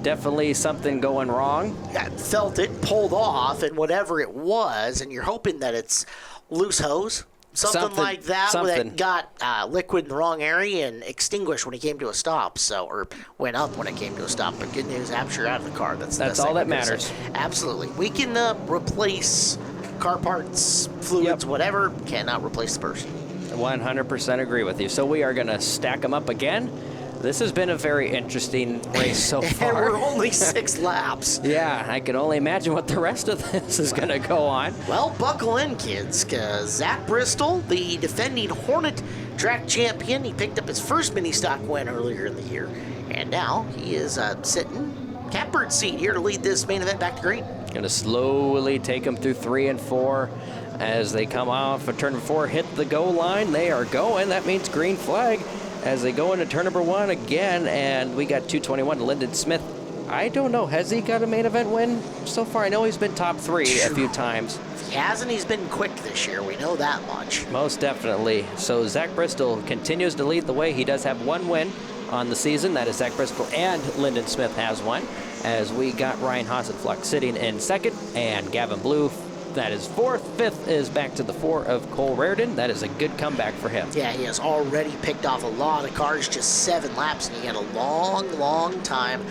Definitely something going wrong. I felt it, pulled off, and whatever it was, and you're hoping that it's loose hose, something like that, that got liquid in the wrong area and extinguished when he came to a stop, or went up when it came to a stop. But good news, Absher out of the car. That's all that matters. Absolutely. We can replace car parts, fluids, whatever. Cannot replace the person. 100% agree with you. So we are going to stack them up again. This has been a very interesting race so far. And we're only 6 laps. Yeah, I can only imagine what the rest of this is going to go on. Well, buckle in, kids, because Zach Bristol, the defending Hornet track champion, he picked up his first mini stock win earlier in the year, and now he is sitting catbird seat here to lead this main event back to green. Going to slowly take them through 3 and 4 as they come off of turn 4, hit the go line. They are going. That means green flag as they go into turn number 1 again, and we got 221 Lyndon Smith. I don't know, has he got a main event win so far? I know he's been top 3 a few times. If he hasn't, he's been quick this year. We know that much. Most definitely. So Zach Bristol continues to lead the way. He does have 1 win on the season. That is Zach Bristol, and Lyndon Smith has 1. As we got Ryan Hasselfluck sitting in 2nd, and Gavin Blue, that is 4th. 5th is back to the 4 of Cole Raridan. That is a good comeback for him. Yeah, he has already picked off a lot of cars, just 7 laps, and he had a long, long time.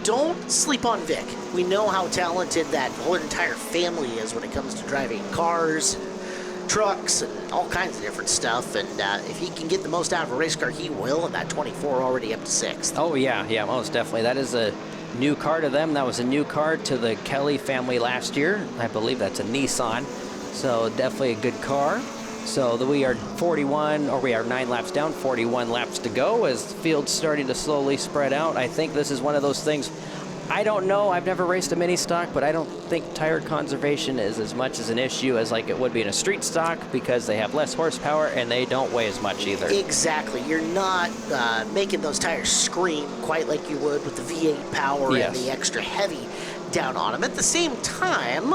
Don't sleep on Vic. We know how talented that whole entire family is when it comes to driving cars, trucks, and all kinds of different stuff. And if he can get the most out of a race car, he will. And that 24 already up to 6th. Oh, yeah, most definitely. That is a new car to them. That was a new car to the Kelly family last year. I believe that's a Nissan. So definitely a good car. So we are 9 laps down, 41 laps to go as the field's starting to slowly spread out. I think this is one of those things, I don't know, I've never raced a mini stock, but I don't think tire conservation is as much as an issue as like it would be in a street stock because they have less horsepower and they don't weigh as much either. Exactly. You're not making those tires scream quite like you would with the V8 power and the extra heavy down on them. At the same time,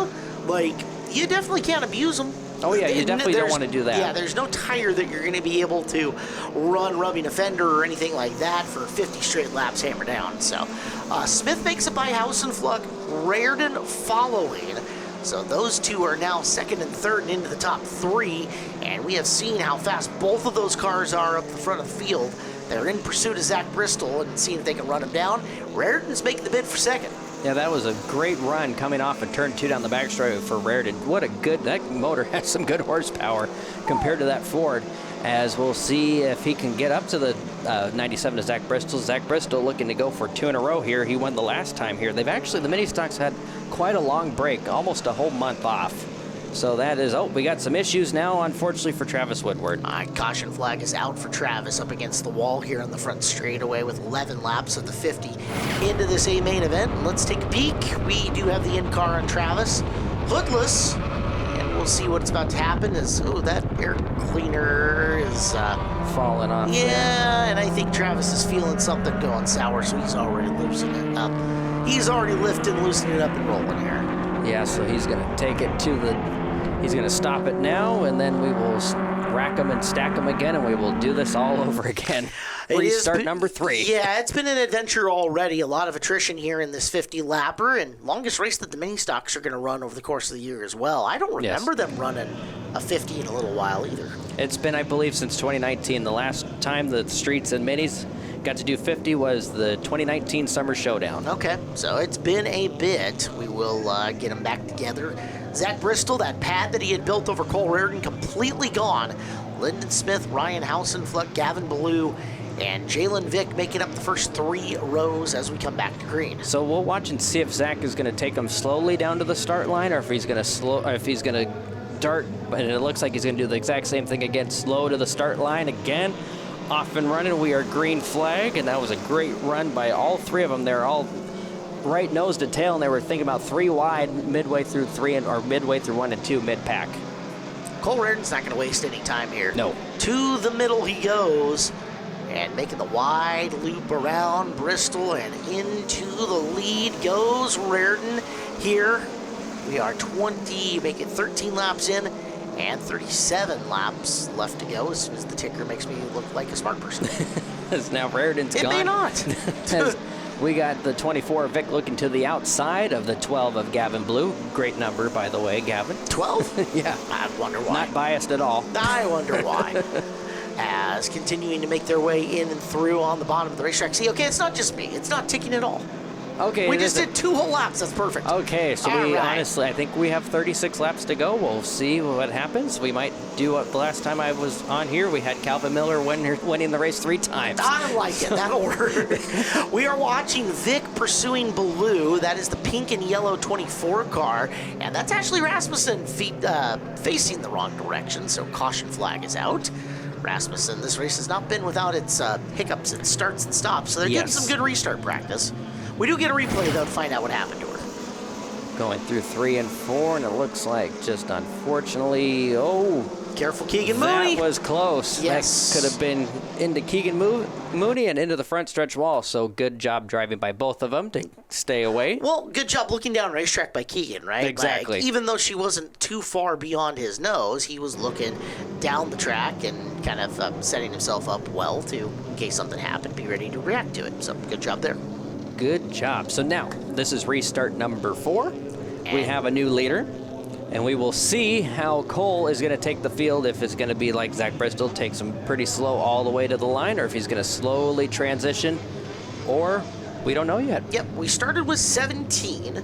like, you definitely can't abuse them. Oh, yeah, you definitely don't want to do that. Yeah, there's no tire that you're going to be able to run rubbing a fender or anything like that for 50 straight laps hammer down. So Smith makes it by House and Fluck, Raridan following. So those two are now 2nd and 3rd and into the top 3. And we have seen how fast both of those cars are up the front of the field. They're in pursuit of Zach Bristol and seeing if they can run him down. Raridan's making the bid for 2nd. Yeah, that was a great run coming off of turn 2 down the back straightaway for Reardon. What a good, that motor has some good horsepower compared to that Ford, as we'll see if he can get up to the 97 to Zach Bristol. Zach Bristol looking to go for 2 in a row here. He won the last time here. They've actually, the mini stocks had quite a long break, almost a whole month off. So that is, oh, we got some issues now, unfortunately, for Travis Woodward. Caution flag is out for Travis up against the wall here on the front straightaway with 11 laps of the 50 into this A main event. And let's take a peek. We do have the in-car on Travis, hoodless, and we'll see what's about to happen as, oh, that air cleaner is falling off. Yeah, and I think Travis is feeling something going sour, so he's already loosening it up. He's already lifting, loosening it up, and rolling here. Yeah, so he's going to take it to the, he's going to stop it now, and then we will rack them and stack them again, and we will do this all over again. Restart number 3. Yeah, it's been an adventure already. A lot of attrition here in this 50-lapper, and longest race that the mini stocks are going to run over the course of the year as well. I don't remember them running a 50 in a little while either. It's been, I believe, since 2019. The last time the streets and minis got to do 50 was the 2019 Summer Showdown. Okay, so it's been a bit. We will get them back together. Zach Bristol, that pad that he had built over Cole Reardon, completely gone. Lyndon Smith, Ryan Housenfluck, Gavin Ballou, and Jalen Vick making up the first 3 rows as we come back to green. So we'll watch and see if Zach is going to take them slowly down to the start line, or if he's going to dart. But it looks like he's going to do the exact same thing again, slow to the start line again. Off and running, we are green flag, and that was a great run by all 3 of them. They're all right nose to tail, and they were thinking about 3 wide midway through 3 or midway through 1 and 2 mid-pack. Cole Reardon's not going to waste any time here. No. To the middle he goes, and making the wide loop around Bristol, and into the lead goes Reardon here. We are 20, make it 13 laps in, and 37 laps left to go as soon as the ticker makes me look like a smart person. As now Reardon's gone. It may not. We got the 24 Vic looking to the outside of the 12 of Gavin Blue. Great number, by the way, Gavin. 12? Yeah. I wonder why. Not biased at all. I wonder why. As continuing to make their way in and through on the bottom of the racetrack. See, okay, it's not just me. It's not ticking at all. Okay. We just did 2 whole laps. That's perfect. Okay, so honestly, I think we have 36 laps to go. We'll see what happens. We might do what the last time I was on here, we had Calvin Miller winning the race 3 times. I like it. That'll work. We are watching Vic pursuing Ballou. That is the pink and yellow 24 car, and that's actually Rasmussen facing the wrong direction, so caution flag is out. Rasmussen, this race has not been without its hiccups and starts and stops, so they're getting some good restart practice. We do get a replay, though, to find out what happened to her. Going through 3 and 4, and it looks like just unfortunately, careful, Keegan Mooney. That was close. Yes. That could have been into Keegan Mooney and into the front stretch wall. So good job driving by both of them to stay away. Well, good job looking down racetrack by Keegan, right? Exactly. Like, even though she wasn't too far beyond his nose, he was looking down the track and kind of setting himself up well to, in case something happened, be ready to react to it. So good job there. Good job. So now, this is restart number 4. We have a new leader, and we will see how Cole is going to take the field, if it's going to be like Zach Bristol, takes him pretty slow all the way to the line, or if he's going to slowly transition, or we don't know yet. Yep, we started with 17,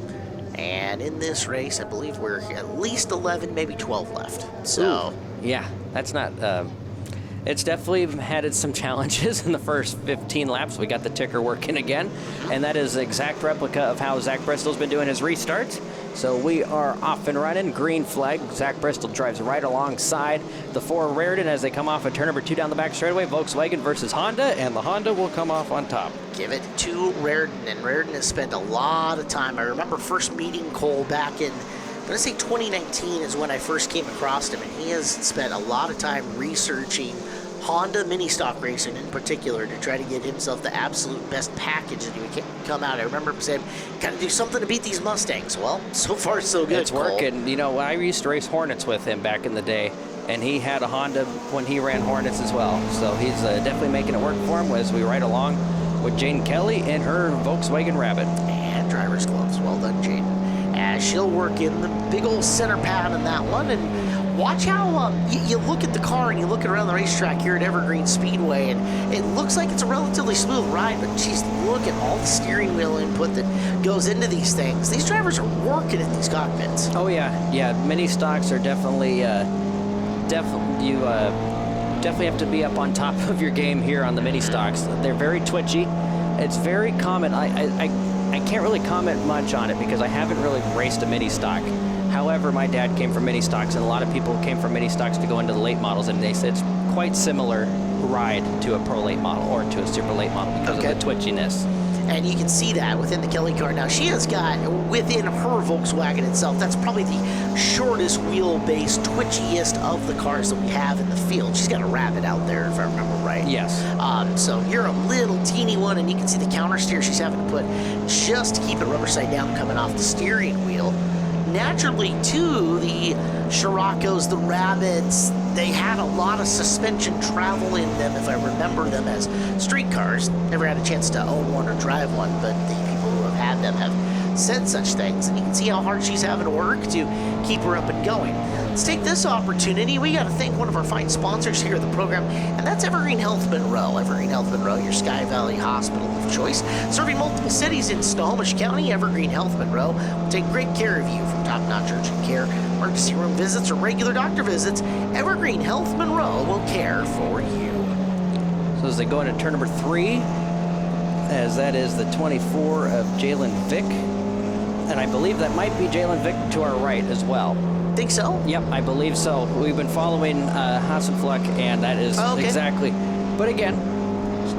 and in this race, I believe we're at least 11, maybe 12 left. So, yeah, that's not... It's definitely had some challenges in the first 15 laps. We got the ticker working again, and that is the exact replica of how Zach Bristol's been doing his restarts. So we are off and running. Green flag. Zach Bristol drives right alongside the 4 Reardon as they come off of turn number 2 down the back straightaway. Volkswagen versus Honda, and the Honda will come off on top. Give it to Reardon, and Reardon has spent a lot of time. I remember first meeting Cole back in, I'm going to say 2019 is when I first came across him, and he has spent a lot of time researching Honda mini stock racing in particular to try to get himself the absolute best package that he would come out. I remember him saying, got to do something to beat these Mustangs. Well, so far so good. It's working. You know, I used to race Hornets with him back in the day, and he had a Honda when he ran Hornets as well. So he's definitely making it work for him as we ride along with Jane Kelly in her Volkswagen Rabbit. And driver's gloves. Well done, Jane. As she'll work in the big old center pad in that one, and watch how you look at the car and you look around the racetrack here at Evergreen Speedway, and it looks like it's a relatively smooth ride, but geez, look at all the steering wheel input that goes into these things. These drivers are working at these cockpits. Oh yeah, mini stocks are definitely definitely have to be up on top of your game here on the mini stocks. They're very twitchy. It's very common. I can't really comment much on it because I haven't really raced a mini stock. However, my dad came from mini stocks, and a lot of people came from mini stocks to go into the late models, and they said it's quite similar ride to a pro late model or to a super late model because of the twitchiness. And you can see that within the Kelly car. Now, she has got, within her Volkswagen itself, that's probably the shortest wheelbase, twitchiest of the cars that we have in the field. She's got a Rabbit out there, if I remember right. Yes. So you're a little teeny one, and you can see the counter steer she's having to put just to keep it rubber side down coming off the steering wheel. Naturally, too, the Scirocco's, the Rabbits, they had a lot of suspension travel in them, if I remember them as street cars. Never had a chance to own one or drive one, but the people who have had them have said such things. And you can see how hard she's having to work to keep her up and going. Let's take this opportunity. We got to thank one of our fine sponsors here at the program, and that's Evergreen Health Monroe. Evergreen Health Monroe, your Sky Valley hospital of choice. Serving multiple cities in Snohomish County, Evergreen Health Monroe will take great care of you from top-notch urgent care, emergency room visits, or regular doctor visits. Evergreen Health Monroe will care for you. So as they go into turn number 3, as that is the 24 of Jalen Vick, and I believe that might be Jalen Vick to our right as well. Think so? Yep, I believe so. We've been following Hassenfluck, and that is exactly. But again,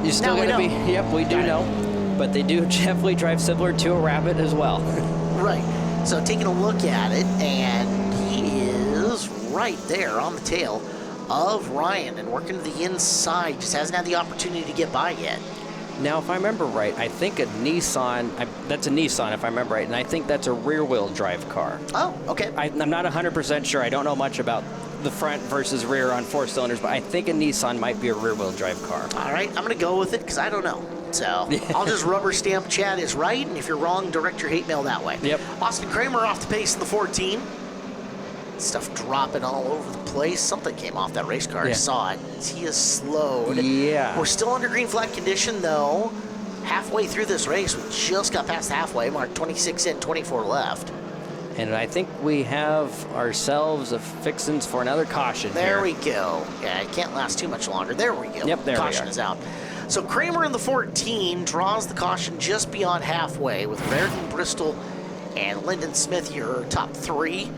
you're still going to be. Yep, we do know. But they do definitely drive similar to a Rabbit as well. Right. So taking a look at it, and he is right there on the tail of Ryan and working to the inside. Just hasn't had the opportunity to get by yet. Now, if I remember right, I think a Nissan, that's a Nissan if I remember right, and I think that's a rear-wheel drive car. Oh, okay. I'm not 100% sure. I don't know much about the front versus rear on 4 cylinders, but I think a Nissan might be a rear-wheel drive car. All right, I'm going to go with it because I don't know. So I'll just rubber stamp Chad is right, and if you're wrong, direct your hate mail that way. Yep. Austin Kramer off the pace in the 14. Stuff dropping all over the place. Something came off that race car. I saw it. He is slowed. Yeah. We're still under green flag condition, though. Halfway through this race, we just got past halfway mark. 26 in, 24 left. And I think we have ourselves a fixins for another caution. There we go. Yeah, it can't last too much longer. There we go. Yep, there caution we are. is out. So Kramer in the 14 draws the caution just beyond halfway with Raritan, Bristol, and Lyndon Smith, your top 3.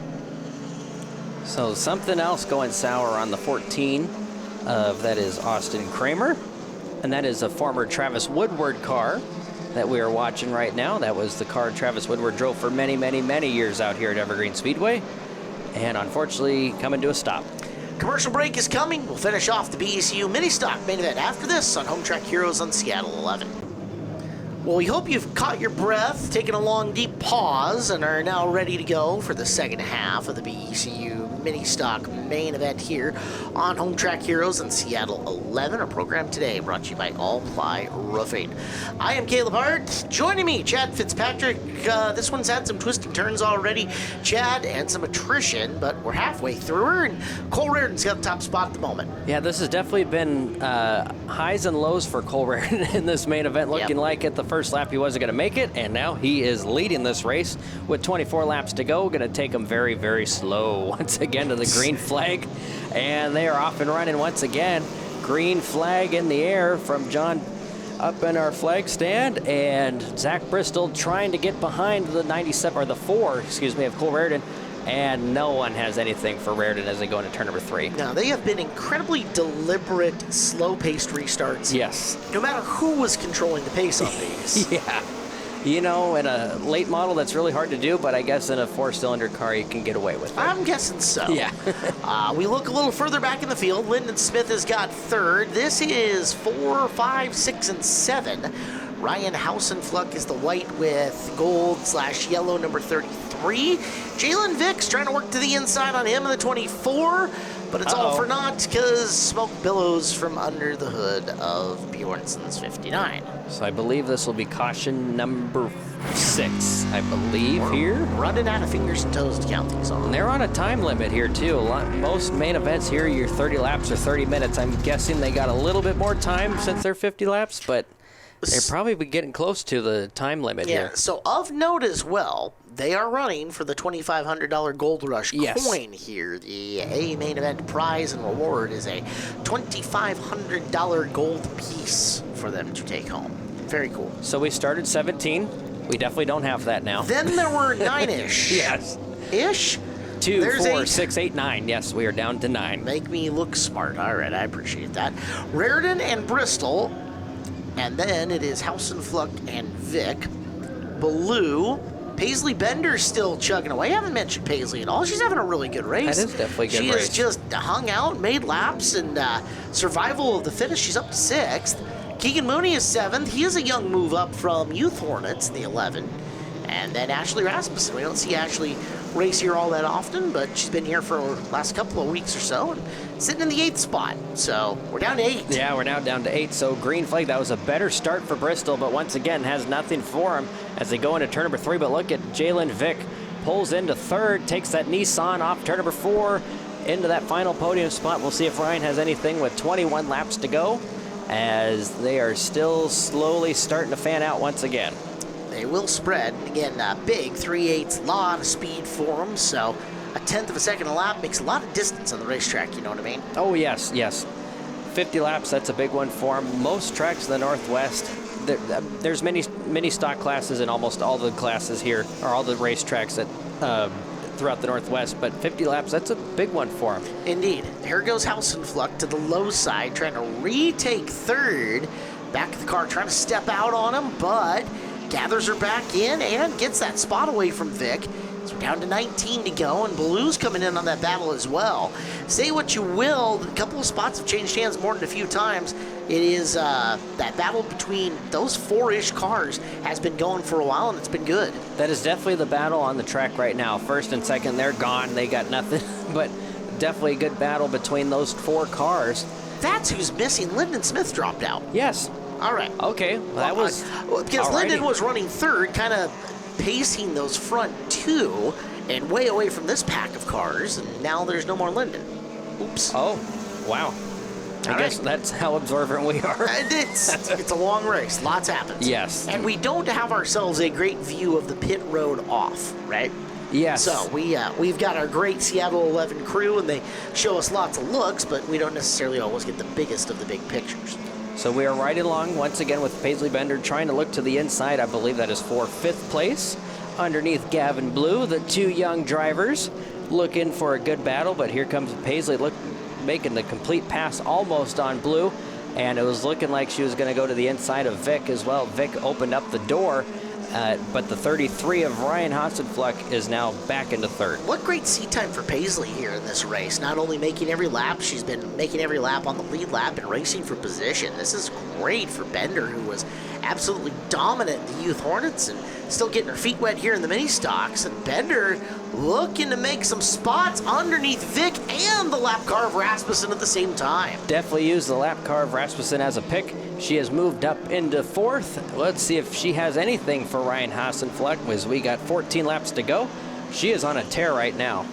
So something else going sour on the 14 of that is Austin Kramer, and that is a former Travis Woodward car that we are watching right now. That was the car Travis Woodward drove for many, many, many years out here at Evergreen Speedway, and unfortunately coming to a stop. Commercial break is coming. We'll finish off the BECU mini stock main event after this on Home Track Heroes on Seattle 11. Well, we hope you've caught your breath, taken a long, deep pause, and are now ready to go for the second half of the BECU mini stock main event here on Home Track Heroes in Seattle 11. Our program today brought to you by All Ply Roofing. I am Caleb Hart. Joining me, Chad Fitzpatrick. This one's had some twisting turns already, Chad, and some attrition, but we're halfway through her, and Cole Reardon's got the top spot at the moment. Yeah, this has definitely been highs and lows for Cole Reardon in this main event. Looking like at the first lap he wasn't going to make it, and now he is leading this race with 24 laps to go. Going to take him very, very slow once again to the green flag, and they are off and running once again. Green flag in the air from John up in our flag stand, and Zach Bristol trying to get behind the 97 or the 4, excuse me, of Cole Reardon, and no one has anything for Reardon as they go into turn number 3. Now, they have been incredibly deliberate, slow-paced restarts. Yes. No matter who was controlling the pace on these. Yeah. You know, in a late model, that's really hard to do, but I guess in a 4-cylinder car, you can get away with it. I'm guessing so. Yeah. We look a little further back in the field. Lyndon Smith has got 3rd. This is 4, 5, 6, and 7. Ryan Hassenfluck is the white with gold/yellow number 33. Jalen Vick's trying to work to the inside on him in the 24. But it's all for naught because smoke billows from under the hood of Bjornson's 59. So I believe this will be caution number 6, I believe, here. Running out of fingers and toes to count these on. And they're on a time limit here, too. Most main events here, your 30 laps or 30 minutes. I'm guessing they got a little bit more time since they're 50 laps, but they're probably getting close to the time limit here. So of note as well, they are running for the $2,500 Gold Rush coin here. The A main event prize and reward is a $2,500 gold piece for them to take home. Very cool. So we started 17. We definitely don't have that now. Then there were 9-ish. Yes. Ish? 2, There's 4, 8. 6, 8, 9. Yes, we are down to 9. Make me look smart. All right, I appreciate that. Raritan and Bristol. And then it is Hausenflucht and Vic. Blue. Paisley Bender's still chugging away. I haven't mentioned Paisley at all. She's having a really good race. That is definitely a good race. She race. has just hung out, made laps, and survival of the fittest. She's up to 6th. Keegan Mooney is 7th. He is a young move up from Youth Hornets, the 11. And then Ashley Rasmussen. We don't see Ashley race here all that often, but she's been here for the last couple of weeks or so and sitting in the 8th spot. So we're down to 8. Yeah, we're now down to 8. So green flag, that was a better start for Bristol, but once again has nothing for them as they go into turn number 3. But look at Jalen Vick pulls into 3rd, takes that Nissan off turn number 4 into that final podium spot. We'll see if Ryan has anything with 21 laps to go as they are still slowly starting to fan out once again. They will spread. Again, big 3/8, lot of speed for them. So a 1/10 of a second a lap makes a lot of distance on the racetrack, you know what I mean? Oh, yes, yes. 50 laps, that's a big one for them. Most tracks in the Northwest, there's many stock classes in almost all the classes here, or all the racetracks that throughout the Northwest, but 50 laps, that's a big one for them. Indeed. Here goes Hausenflucht to the low side, trying to retake 3rd. Back of the car, trying to step out on him, but gathers her back in and gets that spot away from Vic. So we're down to 19 to go, and Blue's coming in on that battle as well. Say what you will, a couple of spots have changed hands more than a few times. It is that battle between those 4-ish cars has been going for a while, and it's been good. That is definitely the battle on the track right now. 1st and 2nd, they're gone. They got nothing, but definitely a good battle between those 4 cars. That's who's missing. Lyndon Smith dropped out. Yes. All right. Okay, well, that was... because alrighty. Lyndon was running 3rd, kind of pacing those front 2 and way away from this pack of cars, and now there's no more Lyndon. Oops. Oh, wow. I guess that's how observant we are. And it's a long race. Lots happens. Yes. And we don't have ourselves a great view of the pit road off, right? Yes. So we've got our great Seattle 11 crew, and they show us lots of looks, but we don't necessarily always get the biggest of the big pictures. So we are riding along once again with Paisley Bender trying to look to the inside. I believe that is for 5th place. Underneath Gavin Blue, the 2 young drivers looking for a good battle, but here comes Paisley making the complete pass almost on Blue, and it was looking like she was going to go to the inside of Vic as well. Vic opened up the door, but the 33 of Ryan Hausenflucht is now back into 3rd. What great seat time for Paisley here in this race. Not only making every lap, she's been making every lap on the lead lap and racing for position. This is great for Bender, who was absolutely dominant in the Youth Hornets and still getting her feet wet here in the mini stocks. And Bender looking to make some spots underneath Vic and the lap car of Rasmussen at the same time. Definitely used the lap car of Rasmussen as a pick. She has moved up into 4th. Let's see if she has anything for Ryan Hausenflucht, as we got 14 laps to go. She is on a tear right now.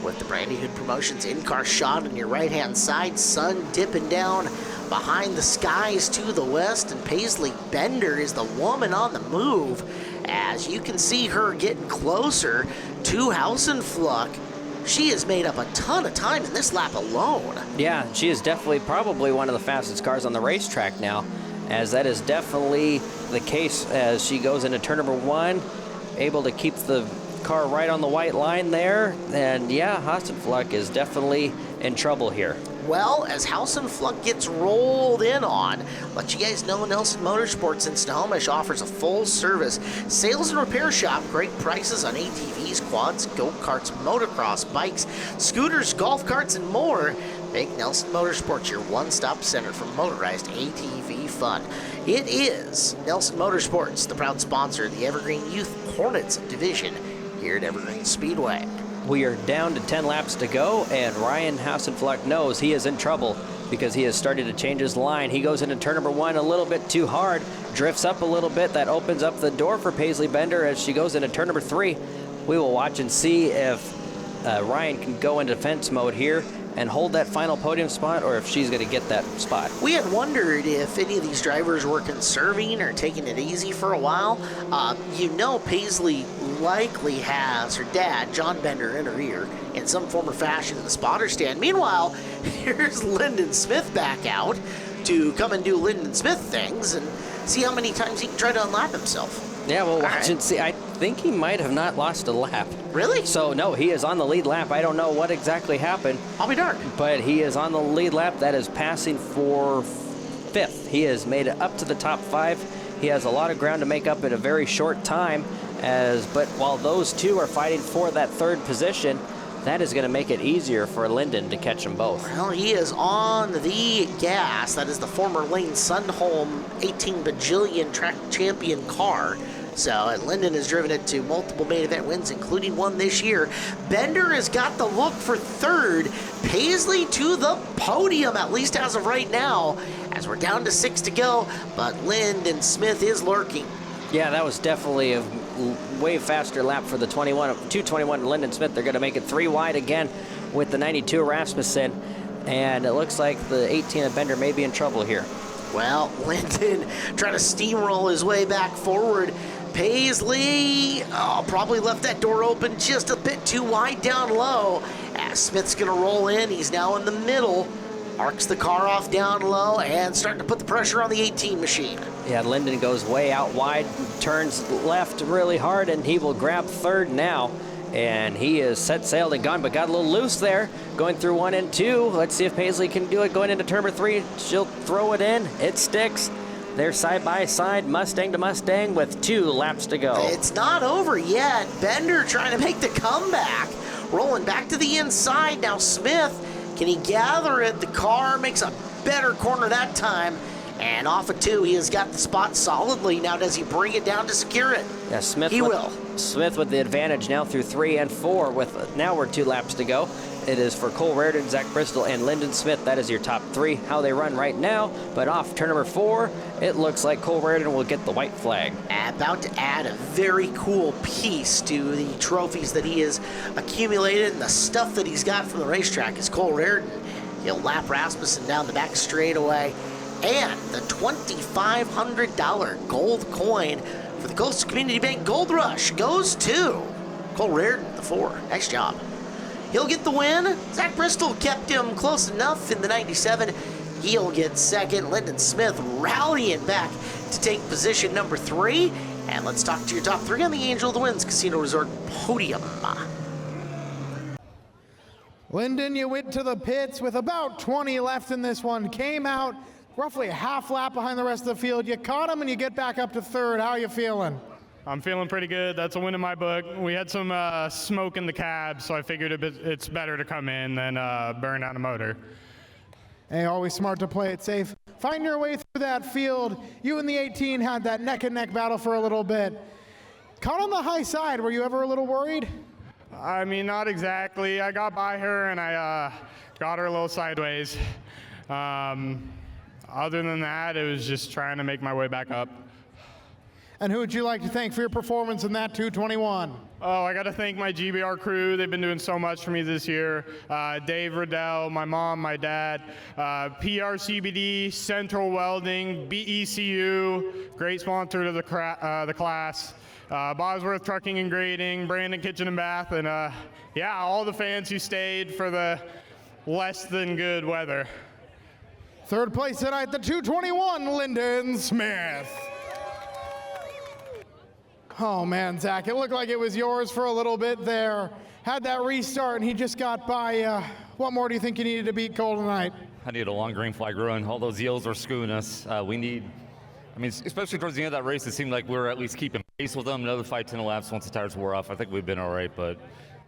With the Brandy Hood Promotions in-car shot on your right-hand side, sun dipping down behind the skies to the west, and Paisley Bender is the woman on the move. As you can see her getting closer to Hausenflucht, she has made up a ton of time in this lap alone. Yeah, she is definitely probably one of the fastest cars on the racetrack now, as that is definitely the case as she goes into turn number 1, able to keep the car right on the white line there. And yeah, Hausenflucht is definitely in trouble here. Well, as Hausenflucht gets rolled in on, let you guys know Nelson Motorsports in Snohomish offers a full-service sales and repair shop. Great prices on ATVs, quads, go-karts, motocross, bikes, scooters, golf carts, and more. Make Nelson Motorsports your one-stop center for motorized ATV fun. It is Nelson Motorsports, the proud sponsor of the Evergreen Youth Hornets division here at Evergreen Speedway. We are down to 10 laps to go, and Ryan Hassenfluck knows he is in trouble because he has started to change his line. He goes into turn number 1 a little bit too hard, drifts up a little bit. That opens up the door for Paisley Bender as she goes into turn number 3. We will watch and see if Ryan can go into defense mode here and hold that final podium spot, or if she's going to get that spot. We had wondered if any of these drivers were conserving or taking it easy for a while. Paisley likely has her dad, John Bender, in her ear in some form or fashion in the spotter stand. Meanwhile, here's Lyndon Smith back out to come and do Lyndon Smith things and see how many times he can try to unlap himself. Yeah, we'll watch and see. I think he might have not lost a lap. Really? So, no, he is on the lead lap. I don't know what exactly happened. I'll be darned. But he is on the lead lap. That is passing for 5th. He has made it up to the top 5. He has a lot of ground to make up in a very short time. But while those two are fighting for that 3rd position, that is going to make it easier for Lyndon to catch them both. Well, he is on the gas. That is the former Lane Sunholm 18 bajillion track champion car. So Lyndon has driven it to multiple main event wins, including one this year. Bender has got the look for 3rd. Paisley to the podium, at least as of right now, as we're down to 6 to go. But Lyndon Smith is lurking. Yeah, that was definitely a way faster lap for the 221 Lyndon Smith. They're going to make it 3 wide again with the 92 Rasmussen. And it looks like the 18 of Bender may be in trouble here. Well, Lyndon trying to steamroll his way back forward. Paisley probably left that door open just a bit too wide down low. As Smith's going to roll in. He's now in the middle. Arcs the car off down low and starting to put the pressure on the 18 machine. Yeah, Lyndon goes way out wide, turns left really hard, and he will grab 3rd now. And he is set, sailed, and gone, but got a little loose there. Going through 1 and 2. Let's see if Paisley can do it. Going into turn number 3, she'll throw it in. It sticks. They're side by side, Mustang to Mustang, with 2 laps to go. It's not over yet. Bender trying to make the comeback. Rolling back to the inside. Now Smith, can he gather it? The car makes a better corner that time. And off of 2, he has got the spot solidly. Now does he bring it down to secure it? Yeah, Smith. He will. Smith with the advantage now through 3 and 4. Now we're 2 laps to go. It is for Cole Reardon, Zach Bristol, and Lyndon Smith. That is your top 3, how they run right now. But off turn number 4, it looks like Cole Reardon will get the white flag. About to add a very cool piece to the trophies that he has accumulated and the stuff that he's got from the racetrack is Cole Reardon. He'll lap Rasmussen down the back straightaway. And the $2,500 gold coin for the Coastal Community Bank Gold Rush goes to Cole Reardon, the 4. Nice job. He'll get the win. Zach Bristol kept him close enough in the 97. He'll get 2nd. Lyndon Smith rallying back to take position number 3. And let's talk to your top 3 on the Angel of the Winds Casino Resort podium. Lyndon, you went to the pits with about 20 left in this one. Came out roughly a half lap behind the rest of the field. You caught him and you get back up to 3rd. How are you feeling? I'm feeling pretty good. That's a win in my book. We had some smoke in the cab, so I figured it's better to come in than burn out a motor. Hey, always smart to play it safe. Find your way through that field. You and the 18 had that neck-and-neck battle for a little bit. Caught on the high side. Were you ever a little worried? I mean, not exactly. I got by her, and I got her a little sideways. Other than that, it was just trying to make my way back up. And who would you like to thank for your performance in that 221? Oh, I got to thank my GBR crew. They've been doing so much for me this year. Dave Riddell, my mom, my dad, PRCBD, Central Welding, BECU, great sponsor to the class, Bosworth Trucking and Grading, Brandon Kitchen and Bath, and yeah, all the fans who stayed for the less than good weather. 3rd place tonight, the 221, Lyndon Smith. Oh man, Zach, it looked like it was yours for a little bit there. Had that restart and he just got by. What more do you think you needed to beat Cole tonight? I need a long green flag run. All those yields were screwing us. Especially towards the end of that race, it seemed like we were at least keeping pace with them. Another 5-10 laps once the tires wore off. I think we've been all right, but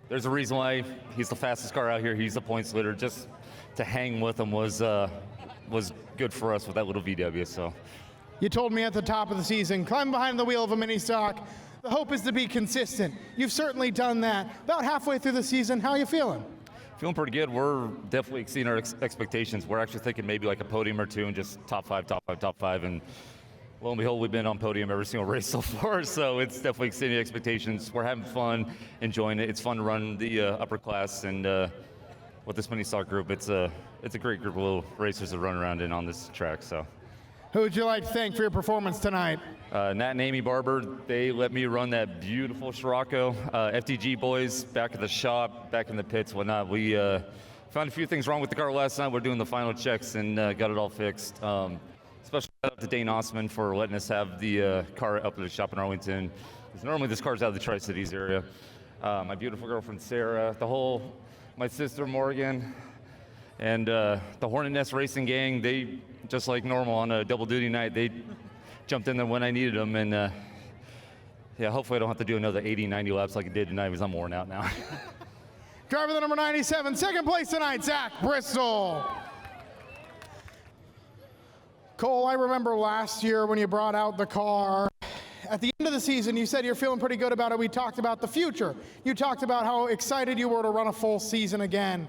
there's a reason why he's the fastest car out here. He's the points leader. Just to hang with him was good for us with that little VW. So. You told me at the top of the season, climb behind the wheel of a mini stock. The hope is to be consistent. You've certainly done that. About halfway through the season, how are you feeling? Feeling pretty good. We're definitely exceeding our expectations. We're actually thinking maybe like a podium or two and just top five. And lo and behold, we've been on podium every single race so far. So it's definitely exceeding expectations. We're having fun, enjoying it. It's fun to run the upper class. And with this mini stock group, it's a great group of little racers to run around in on this track. So. Who would you like to thank for your performance tonight? Nat and Amy Barber, they let me run that beautiful Scirocco. FTG boys back at the shop, back in the pits, whatnot. We found a few things wrong with the car last night. We're doing the final checks and got it all fixed. Special shout out to Dane Osman for letting us have the car up at the shop in Arlington. Because normally this car's out of the Tri-Cities area. My beautiful girlfriend Sarah, my sister Morgan, and the Hornets racing gang, they, just like normal on a double duty night, they jumped in there when I needed them, and yeah, hopefully I don't have to do another 80, 90 laps like I did tonight because I'm worn out now. Driver the number 97, second place tonight, Zach Bristol. Cole, I remember last year when you brought out the car. At the end of the season, you said you're feeling pretty good about it. We talked about the future. You talked about how excited you were to run a full season again.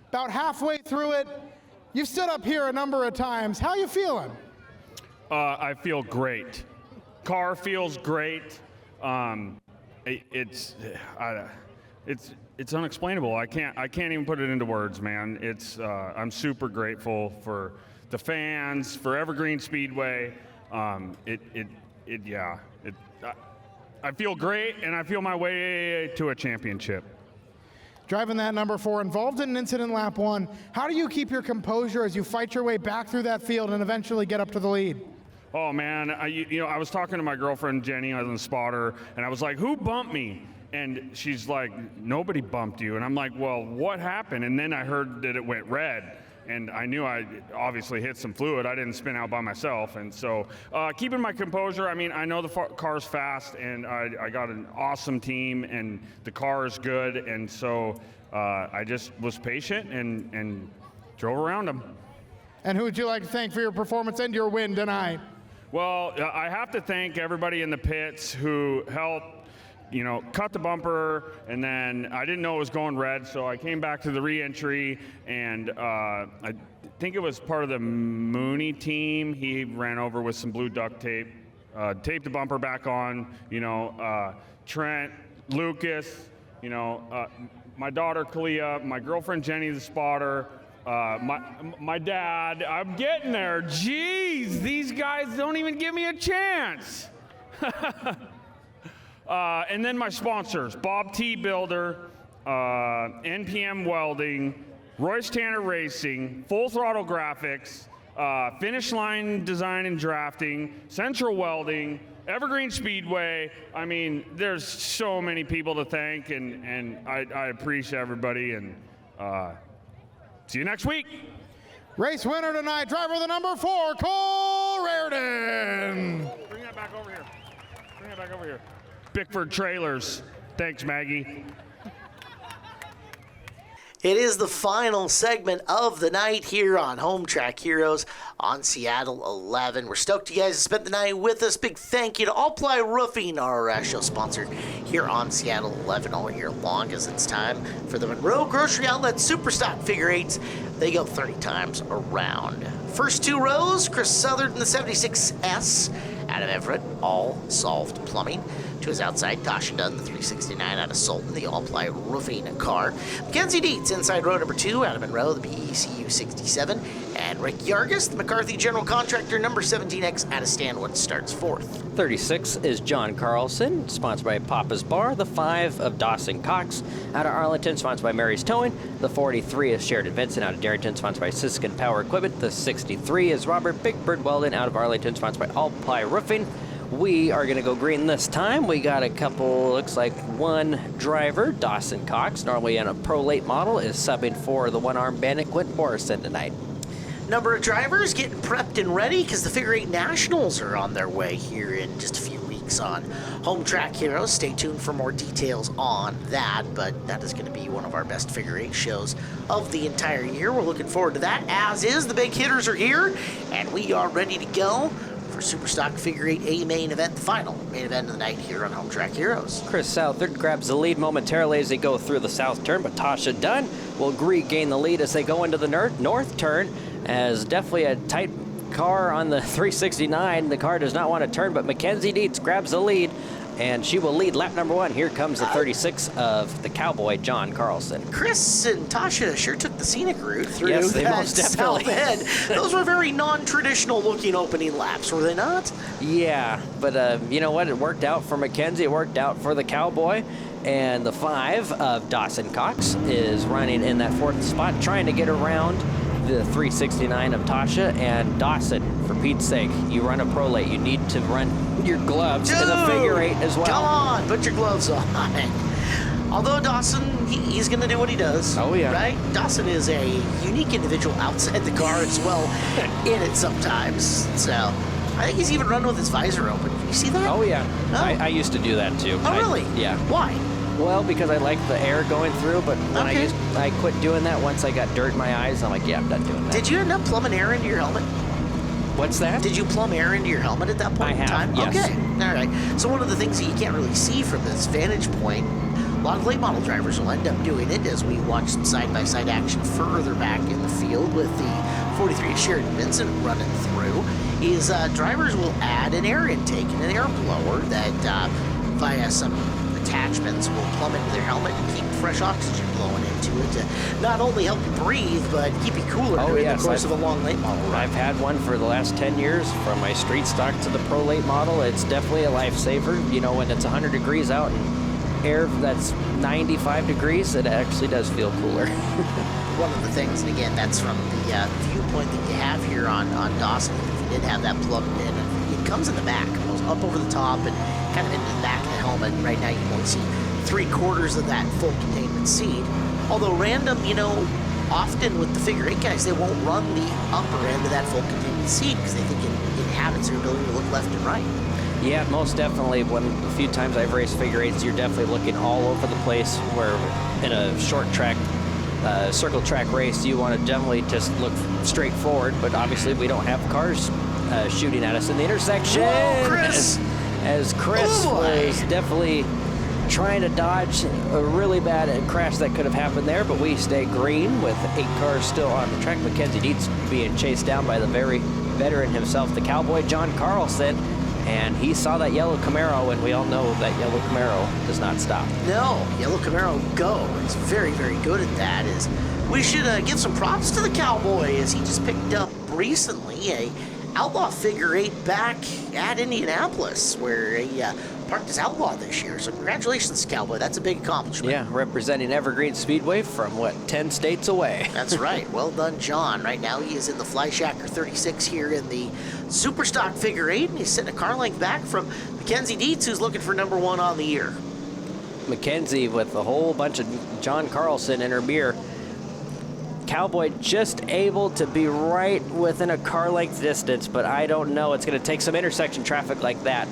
About halfway through it, you've stood up here a number of times. How you feeling? I feel great. Car feels great. It's unexplainable. I can't even put it into words, man. I'm super grateful for the fans, for Evergreen Speedway. I feel great, and I feel my way to a championship. Driving that number 4, involved in an incident lap 1. How do you keep your composure as you fight your way back through that field and eventually get up to the lead? Oh man, I was talking to my girlfriend Jenny on the spotter, and I was like, "Who bumped me?" And she's like, "Nobody bumped you." And I'm like, "Well, what happened?" And then I heard that it went red, and I knew I obviously hit some fluid. I didn't spin out by myself, and so keeping my composure. I mean, I know the car's fast, and I got an awesome team, and the car is good, and so I just was patient and drove around them. And who would you like to thank for your performance and your win tonight? Well, I have to thank everybody in the pits who helped, cut the bumper, and then I didn't know it was going red, so I came back to the re-entry, and I think it was part of the Mooney team. He ran over with some blue duct tape, taped the bumper back on, Trent, Lucas, my daughter Kalia, my girlfriend Jenny, the spotter, my dad. I'm getting there. Jeez, these guys don't even give me a chance. And then my sponsors, Bob T. Builder, NPM Welding, Royce Tanner Racing, Full Throttle Graphics, Finish Line Design and Drafting, Central Welding, Evergreen Speedway. I mean, there's so many people to thank, and I appreciate everybody, and see you next week. Race winner tonight, driver the number 4, Cole Reardon. Bring that back over here. Bring that back over here. Bickford Trailers. Thanks, Maggie. It is the final segment of the night here on Home Track Heroes on Seattle 11. We're stoked you guys have spent the night with us. Big thank you to All Ply Roofing, our show sponsor here on Seattle 11 all year long, as it's time for the Monroe Grocery Outlet Superstock Figure 8s. They go 30 times around. First 2 rows, Chris Southard in the 76S out of Everett, all solved plumbing. To his outside, Dasha Dunn, the 369 out of Sultan, the all-ply roofing car. Mackenzie Dietz, inside row number 2 out of Monroe, the BECU 67. And Rick Yargis, the McCarthy General Contractor, number 17X out of Stanwood, starts 4th. 36 is John Carlson, sponsored by Papa's Bar. The 5 of Dawson Cox out of Arlington, sponsored by Mary's Towing. The 43 is Sheridan Vincent out of Darrington, sponsored by Siskin Power Equipment. The 63 is Robert Big Bird Weldon out of Arlington, sponsored by All Ply Roofing. We are going to go green this time. We got a couple, looks like one driver, Dawson Cox, normally in a Pro Late model, is subbing for the one-arm bandit Quint Morrison tonight. Number of drivers getting prepped and ready because the Figure 8 Nationals are on their way here in just a few weeks on Home Track Heroes. Stay tuned for more details on that, but that is going to be one of our best Figure 8 shows of the entire year. We're looking forward to that, as is. The big hitters are here, and we are ready to go for for Superstock Figure 8A main event, the final main event of the night here on Home Track Heroes. Chris Southard grabs the lead momentarily as they go through the south turn, but Tasha Dunn will regain the lead as they go into the north turn, as definitely a tight car on the 369. The car does not want to turn, but Mackenzie Dietz grabs the lead, and she will lead lap number 1. Here comes the 36 of the Cowboy, John Carlson. Chris and Tasha sure took the scenic route through Yes, they that most definitely. south end. Those were very non-traditional looking opening laps, were they not? Yeah, but you know what? It worked out for Mackenzie. It worked out for the Cowboy. And the 5 of Dawson Cox is running in that 4th spot, trying to get around the 369 of Tasha. And Dawson, for Pete's sake, you run a pro late. You need to run your gloves in the figure 8 as well. Come on, put your gloves on. Although Dawson, he's going to do what he does. Oh, yeah. Right? Dawson is a unique individual outside the car as well, in it sometimes. So I think he's even run with his visor open. You see that? Oh, yeah. Oh. I used to do that, too. Oh, really? Yeah. Why? Well, because I like the air going through, but when I quit doing that once I got dirt in my eyes. I'm like, yeah, I'm done doing that. Did you end up plumbing air into your helmet? What's that? Did you plumb air into your helmet at that point in time? Yes. Okay, all right. So one of the things that you can't really see from this vantage point, a lot of late model drivers will end up doing it, as we watch some side-by-side action further back in the field with the 43 Sheridan Vincent running through, is drivers will add an air intake and an air blower that via some attachments will plumb into their helmet and keep fresh oxygen blowing into it to not only help you breathe, but keep you cooler during the course of a long late model run. I've had one for the last 10 years, from my street stock to the pro late model. It's definitely a lifesaver. You know, when it's 100 degrees out and air that's 95 degrees, it actually does feel cooler. One of the things, and again, that's from the viewpoint that you have here on Dawson. If you did have that plugged in, it comes in the back, it goes up over the top and kind of into the back of the helmet. Right now you can only see 3/4 of that full containment seat. Although random, you know, often with the figure 8 guys, they won't run the upper end of that full containment seat because they think it inhabits their ability to look left and right. Yeah, most definitely. When a few times I've raced figure 8s, you're definitely looking all over the place, where in a short track, circle track race, you want to definitely just look straight forward, but obviously we don't have cars shooting at us in the intersection. Whoa, Chris! As Chris was definitely trying to dodge a really bad crash that could have happened there, but we stay green with 8 cars still on the track. Mackenzie Dietz being chased down by the very veteran himself, the Cowboy, John Carlson, and he saw that yellow Camaro, and we all know that yellow Camaro does not stop. No, yellow Camaro go. He's very, very good at that. We should give some props to the Cowboy, as he just picked up recently a Outlaw figure 8 back at Indianapolis, where he parked his Outlaw this year. So congratulations, Cowboy. That's a big accomplishment. Yeah, representing Evergreen Speedway from, 10 states away. That's right. Well done, John. Right now he is in the Flyshacker 36 here in the Superstock figure 8, and he's sitting a car length back from Mackenzie Dietz, who's looking for number 1 on the year. Mackenzie with a whole bunch of John Carlson in her mirror. Cowboy just able to be right within a car length distance, but I don't know. It's going to take some intersection traffic like that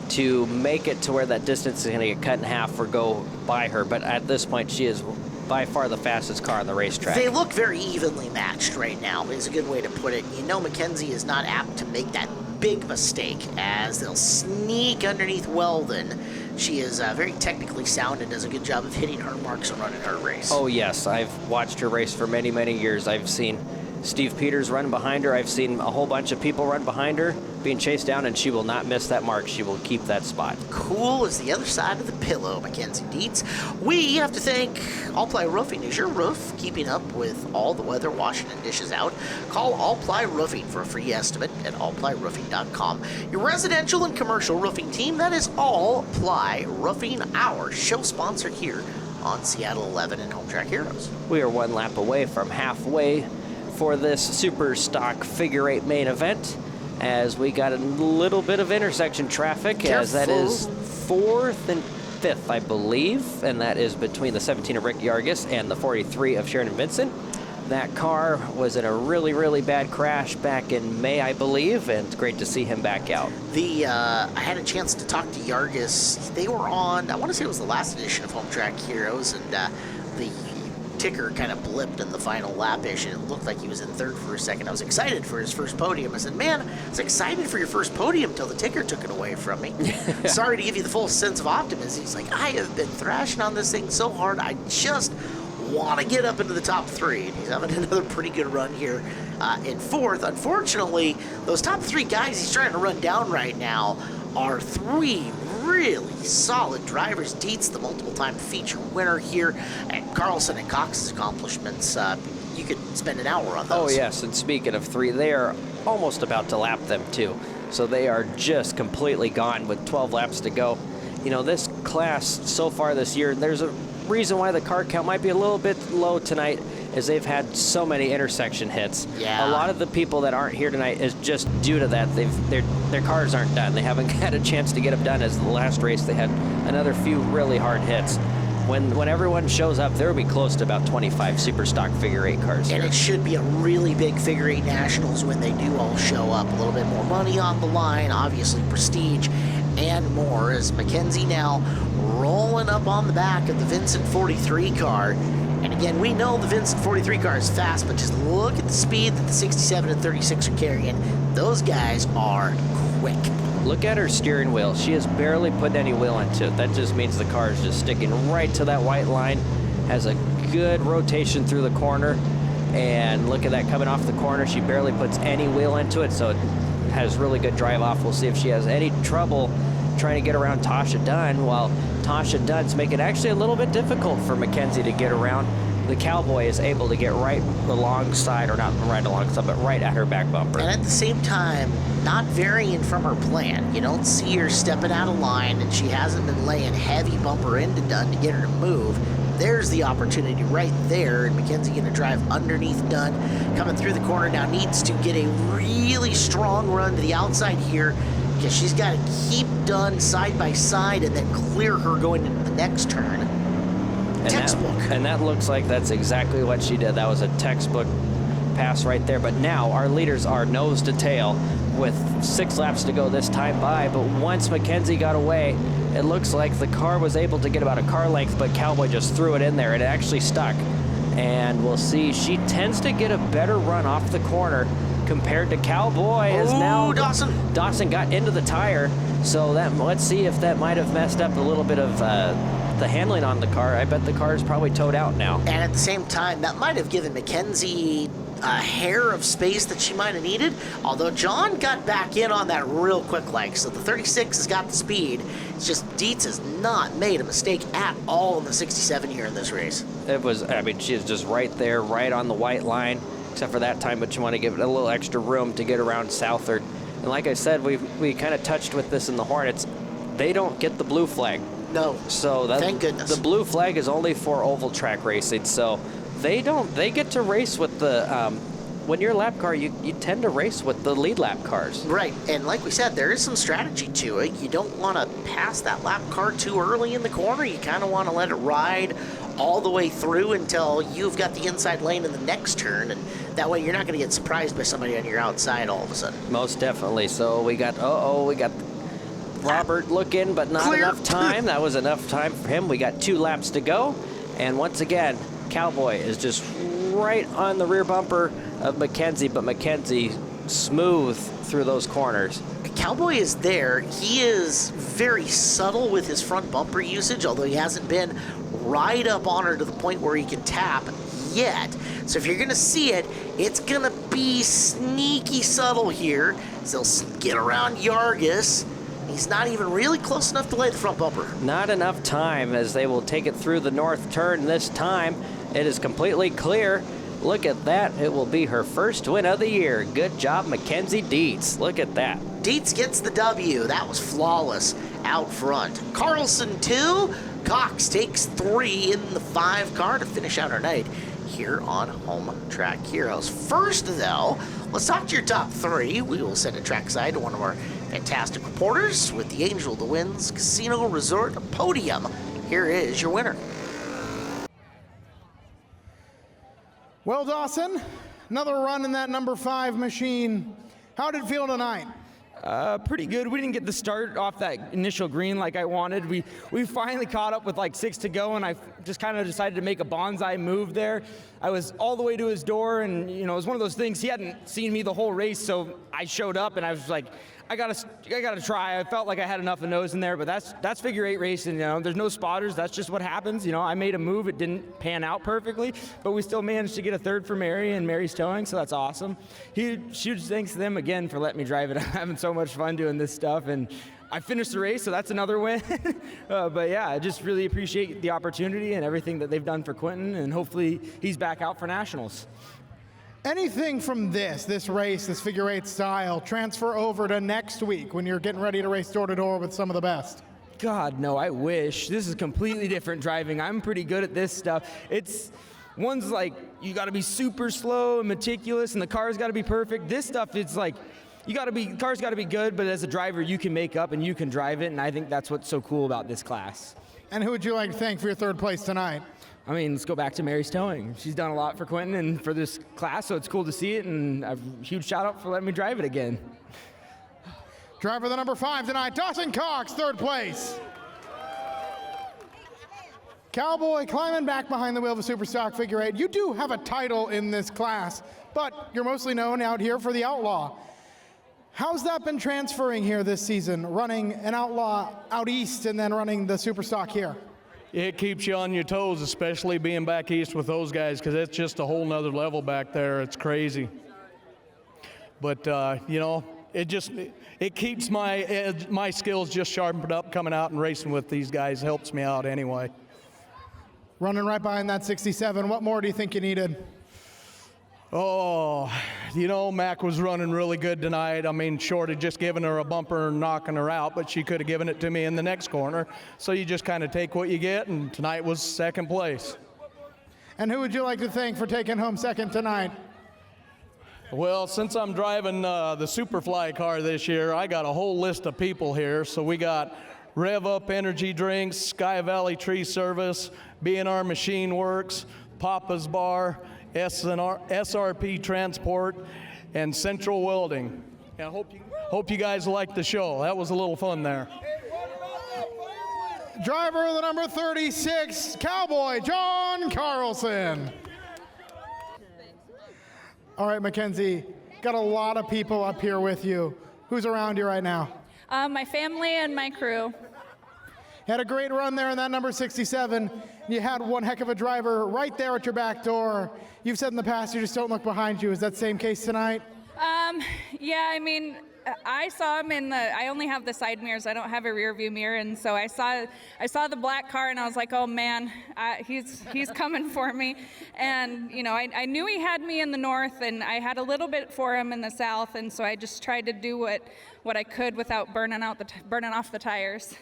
to make it to where that distance is going to get cut in half or go by her. But at this point, she is by far the fastest car on the racetrack. They look very evenly matched right now, is a good way to put it. You know Mackenzie is not apt to make that big mistake, as they'll sneak underneath Weldon. She is very technically sound and does a good job of hitting her marks and running her race. Oh, yes. I've watched her race for many, many years. I've seen Steve Peters run behind her. I've seen a whole bunch of people run behind her, being chased down, and she will not miss that mark. She will keep that spot. Cool as the other side of the pillow, Mackenzie Dietz. We have to thank All Ply Roofing. Is your roof keeping up with all the weather, washing and dishes out? Call All Ply Roofing for a free estimate at allplyroofing.com. Your residential and commercial roofing team, that is All Ply Roofing, our show sponsor here on Seattle 11 and Home Track Heroes. We are 1 lap away from halfway for this super stock figure 8 main event, as we got a little bit of intersection traffic. Careful. As that is 4th and 5th, I believe, and that is between the 17 of Rick Yargis and the 43 of Sheridan Vincent. That car was in a really, really bad crash back in May, I believe, and it's great to see him back out. I had a chance to talk to Yargis. They were on, I want to say it was the last edition of Home Track Heroes, and the ticker kind of blipped in the final lap-ish, and it looked like he was in third for a second. I was excited for his first podium. I said, man, I was excited for your first podium till the ticker took it away from me. Sorry to give you the full sense of optimism. He's like, I have been thrashing on this thing so hard, I just want to get up into the top 3. And he's having another pretty good run here in fourth. Unfortunately, those top 3 guys he's trying to run down right now are 3 really solid drivers. Dietz, the multiple-time feature winner here, and Carlson and Cox's accomplishments. You could spend an hour on those. Oh, yes, and speaking of 3, they are almost about to lap them, too. So they are just completely gone with 12 laps to go. You know, this class so far this year, there's a reason why the car count might be a little bit low tonight, is they've had so many intersection hits. Yeah. A lot of the people that aren't here tonight is just due to that. Their cars aren't done. They haven't had a chance to get them done. As the last race, they had another few really hard hits. When everyone shows up, there will be close to about 25 super stock figure 8 cars here. And it should be a really big figure 8 nationals when they do all show up. A little bit more money on the line, obviously prestige, and more, as Mackenzie now rolling up on the back of the Vincent 43 car. And again, we know the Vincent 43 car is fast, but just look at the speed that the 67 and 36 are carrying. Those guys are quick. Look at her steering wheel. She has barely put any wheel into it. That just means the car is just sticking right to that white line. Has a good rotation through the corner. And look at that coming off the corner. She barely puts any wheel into it, so it has really good drive off. We'll see if she has any trouble trying to get around Tasha Dunn, while Tasha Dunn's making it actually a little bit difficult for Mackenzie to get around. The Cowboy is able to get right alongside, or not right alongside, but right at her back bumper. And at the same time, not varying from her plan. You don't see her stepping out of line, and she hasn't been laying heavy bumper into Dunn to get her to move. There's the opportunity right there, and Mackenzie going to drive underneath Dunn. Coming through the corner now, needs to get a really strong run to the outside here, because she's got to keep Dunn side by side and then clear her going into the next turn. Textbook. And that looks like that's exactly what she did. That was a textbook pass right there. But now our leaders are nose to tail with 6 laps to go this time by. But once Mackenzie got away, it looks like the car was able to get about a car length, but Cowboy just threw it in there. It actually stuck. And we'll see. She tends to get a better run off the corner compared to Cowboy. As now Dawson got into the tire. So that, let's see if that might have messed up a little bit of the handling on the car. I bet the car is probably towed out now. And at the same time, that might have given Mackenzie a hair of space that she might have needed, although John got back in on that real quick like, so the 36 has got the speed. It's just Dietz has not made a mistake at all in the 67 here in this race. It was, I mean, she is just right there, right on the white line, except for that time, but you want to give it a little extra room to get around Southard. And like I said, we kind of touched with this in the Hornets. They don't get the blue flag. No. So thank goodness. The blue flag is only for oval track racing. So they get to race with the when you're a lap car, you tend to race with the lead lap cars. Right, and like we said, there is some strategy to it. You don't want to pass that lap car too early in the corner. You kind of want to let it ride all the way through until you've got the inside lane in the next turn, and that way you're not going to get surprised by somebody on your outside all of a sudden. Most definitely. So we got Robert looking, but not enough time. That was enough time for him. We got 2 laps to go, and once again, Cowboy is just right on the rear bumper of Mackenzie, but Mackenzie smooth through those corners. Cowboy is there. He is very subtle with his front bumper usage, although he hasn't been right up on her to the point where he can tap yet. So if you're going to see it, it's going to be sneaky subtle here. So they'll get around Yargis. He's not even really close enough to lay the front bumper. Not enough time, as they will take it through the north turn this time. It is completely clear. Look at that. It will be her first win of the year. Good job, Mackenzie Dietz. Look at that. Dietz gets the W. That was flawless out front. Carlson 2. Cox takes 3 in the 5 car to finish out our night here on Home Track Heroes. First, though, let's talk to your top 3. We will send a trackside to one of our fantastic reporters with the Angel of the Winds Casino Resort Podium. Here is your winner. Well, Dawson, another run in that number 5 machine. How did it feel tonight? Pretty good. We didn't get the start off that initial green like I wanted. We finally caught up with like 6 to go, and I just kind of decided to make a bonsai move there. I was all the way to his door, and it was one of those things. He hadn't seen me the whole race, so I showed up, and I was like, I gotta try. I felt like I had enough of nose in there, but that's figure 8 racing. There's no spotters. That's just what happens. I made a move. It didn't pan out perfectly, but we still managed to get a third for Mary and Mary's towing, so that's awesome. Huge thanks to them again for letting me drive it. I'm having so much fun doing this stuff, and I finished the race, so that's another win. But yeah, I just really appreciate the opportunity and everything that they've done for Quentin, and hopefully he's back out for nationals. Anything from this race, this figure 8 style, transfer over to next week when you're getting ready to race door to door with some of the best? God, no, I wish. This is completely different driving. I'm pretty good at this stuff. One's like, you gotta be super slow and meticulous, and the car's gotta be perfect. This stuff, it's like, the car's gotta be good, but as a driver, you can make up and you can drive it, and I think that's what's so cool about this class. And who would you like to thank for your third place tonight? Let's go back to Mary's towing. She's done a lot for Quentin and for this class, so it's cool to see it, and a huge shout out for letting me drive it again. Driver the number 5 tonight, Dawson Cox, third place. Cowboy climbing back behind the wheel of a super stock figure 8. You do have a title in this class, but you're mostly known out here for the Outlaw. How's that been transferring here this season, running an Outlaw out east and then running the super stock here? It keeps you on your toes, especially being back east with those guys, because it's just a whole nother level back there. It's crazy. But, it keeps my skills just sharpened up coming out and racing with these guys. Helps me out anyway. Running right behind that 67, what more do you think you needed? Oh, Mac was running really good tonight. Short of just giving her a bumper and knocking her out, but she could have given it to me in the next corner. So you just kind of take what you get, and tonight was second place. And who would you like to thank for taking home second tonight? Well, since I'm driving the Superfly car this year, I got a whole list of people here. So we got Rev Up Energy Drinks, Sky Valley Tree Service, B&R Machine Works, Papa's Bar, SRP Transport, and Central Welding. I hope you guys liked the show. That was a little fun there. Driver of the number 36, Cowboy John Carlson. All right, Mackenzie, got a lot of people up here with you. Who's around you right now? My family and my crew. Had a great run there in that number 67. You had one heck of a driver right there at your back door. You've said in the past you just don't look behind you. Is that the same case tonight? Yeah, I saw him I only have the side mirrors. I don't have a rear view mirror, and so I saw the black car, and I was like, oh man, he's coming for me. And I knew he had me in the north, and I had a little bit for him in the south, and so I just tried to do what I could without burning off the tires.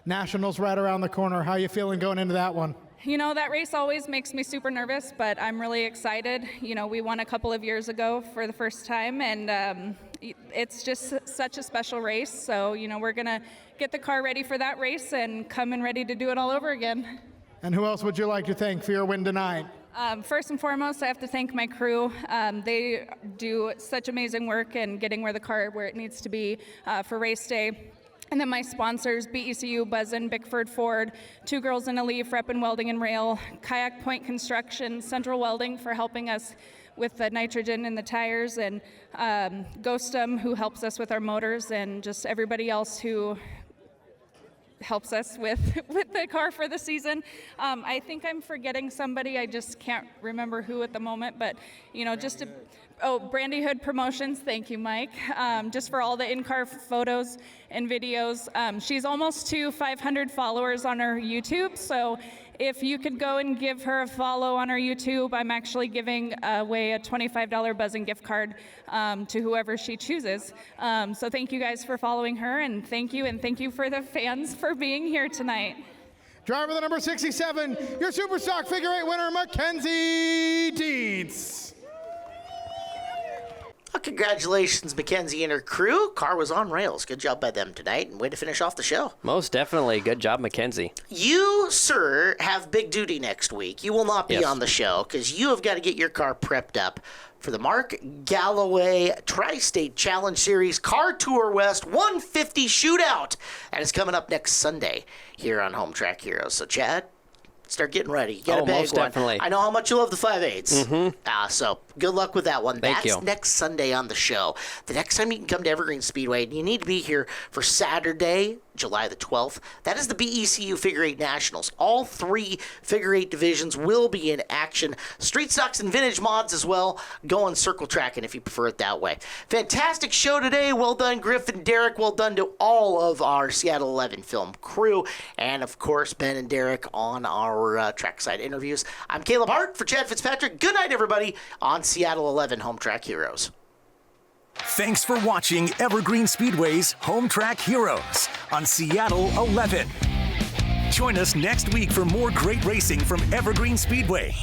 Nationals right around the corner. How you feeling going into that one? That race always makes me super nervous, but I'm really excited. We won a couple of years ago for the first time, and it's just such a special race. So, we're going to get the car ready for that race and come in ready to do it all over again. And who else would you like to thank for your win tonight? First and foremost, I have to thank my crew. They do such amazing work in getting the car where it needs to be for race day. And then my sponsors, BECU, Buzzin, Bickford Ford, Two Girls in a Leaf, Rep and Welding and Rail, Kayak Point Construction, Central Welding for helping us with the nitrogen in the tires, and Ghostum, who helps us with our motors, and just everybody else who helps us with the car for the season. I think I'm forgetting somebody. I just can't remember who at the moment, but Brandy Hood Promotions, thank you, Mike, just for all the in-car photos and videos. She's almost to 500 followers on her YouTube, so if you could go and give her a follow on her YouTube, I'm actually giving away a $25 Buzzin gift card to whoever she chooses. So thank you guys for following her, and thank you for the fans for being here tonight. Driver the number 67, your Super Stock Figure 8 winner, Mackenzie Dietz. Well, congratulations, Mackenzie and her crew. Car was on rails. Good job by them tonight, and way to finish off the show. Most definitely. Good job, Mackenzie. You, sir, have big duty next week. You will not be on the show because you have got to get your car prepped up for the Mark Galloway Tri-State Challenge Series Car Tour West 150 Shootout. And it's coming up next Sunday here on Home Track Heroes. So, Chad, start getting ready. You got a big most one. definitely. I know how much you love the 5.8s. So good luck with that one. Thank That's you. next Sunday on the show. The next time you can come to Evergreen Speedway, and you need to be here for Saturday, July the 12th. That is the BECU Figure 8 Nationals. All 3 Figure 8 divisions will be in action. Street stocks and vintage mods as well. Going circle tracking if you prefer it that way. Fantastic show today. Well done, Griff and Derek. Well done to all of our Seattle 11 film crew. And, of course, Ben and Derek on our trackside interviews. I'm Caleb Hart for Chad Fitzpatrick. Good night, everybody, on Seattle 11 Home Track Heroes. Thanks for watching Evergreen Speedway's Home Track Heroes on Seattle 11. Join us next week for more great racing from Evergreen Speedway.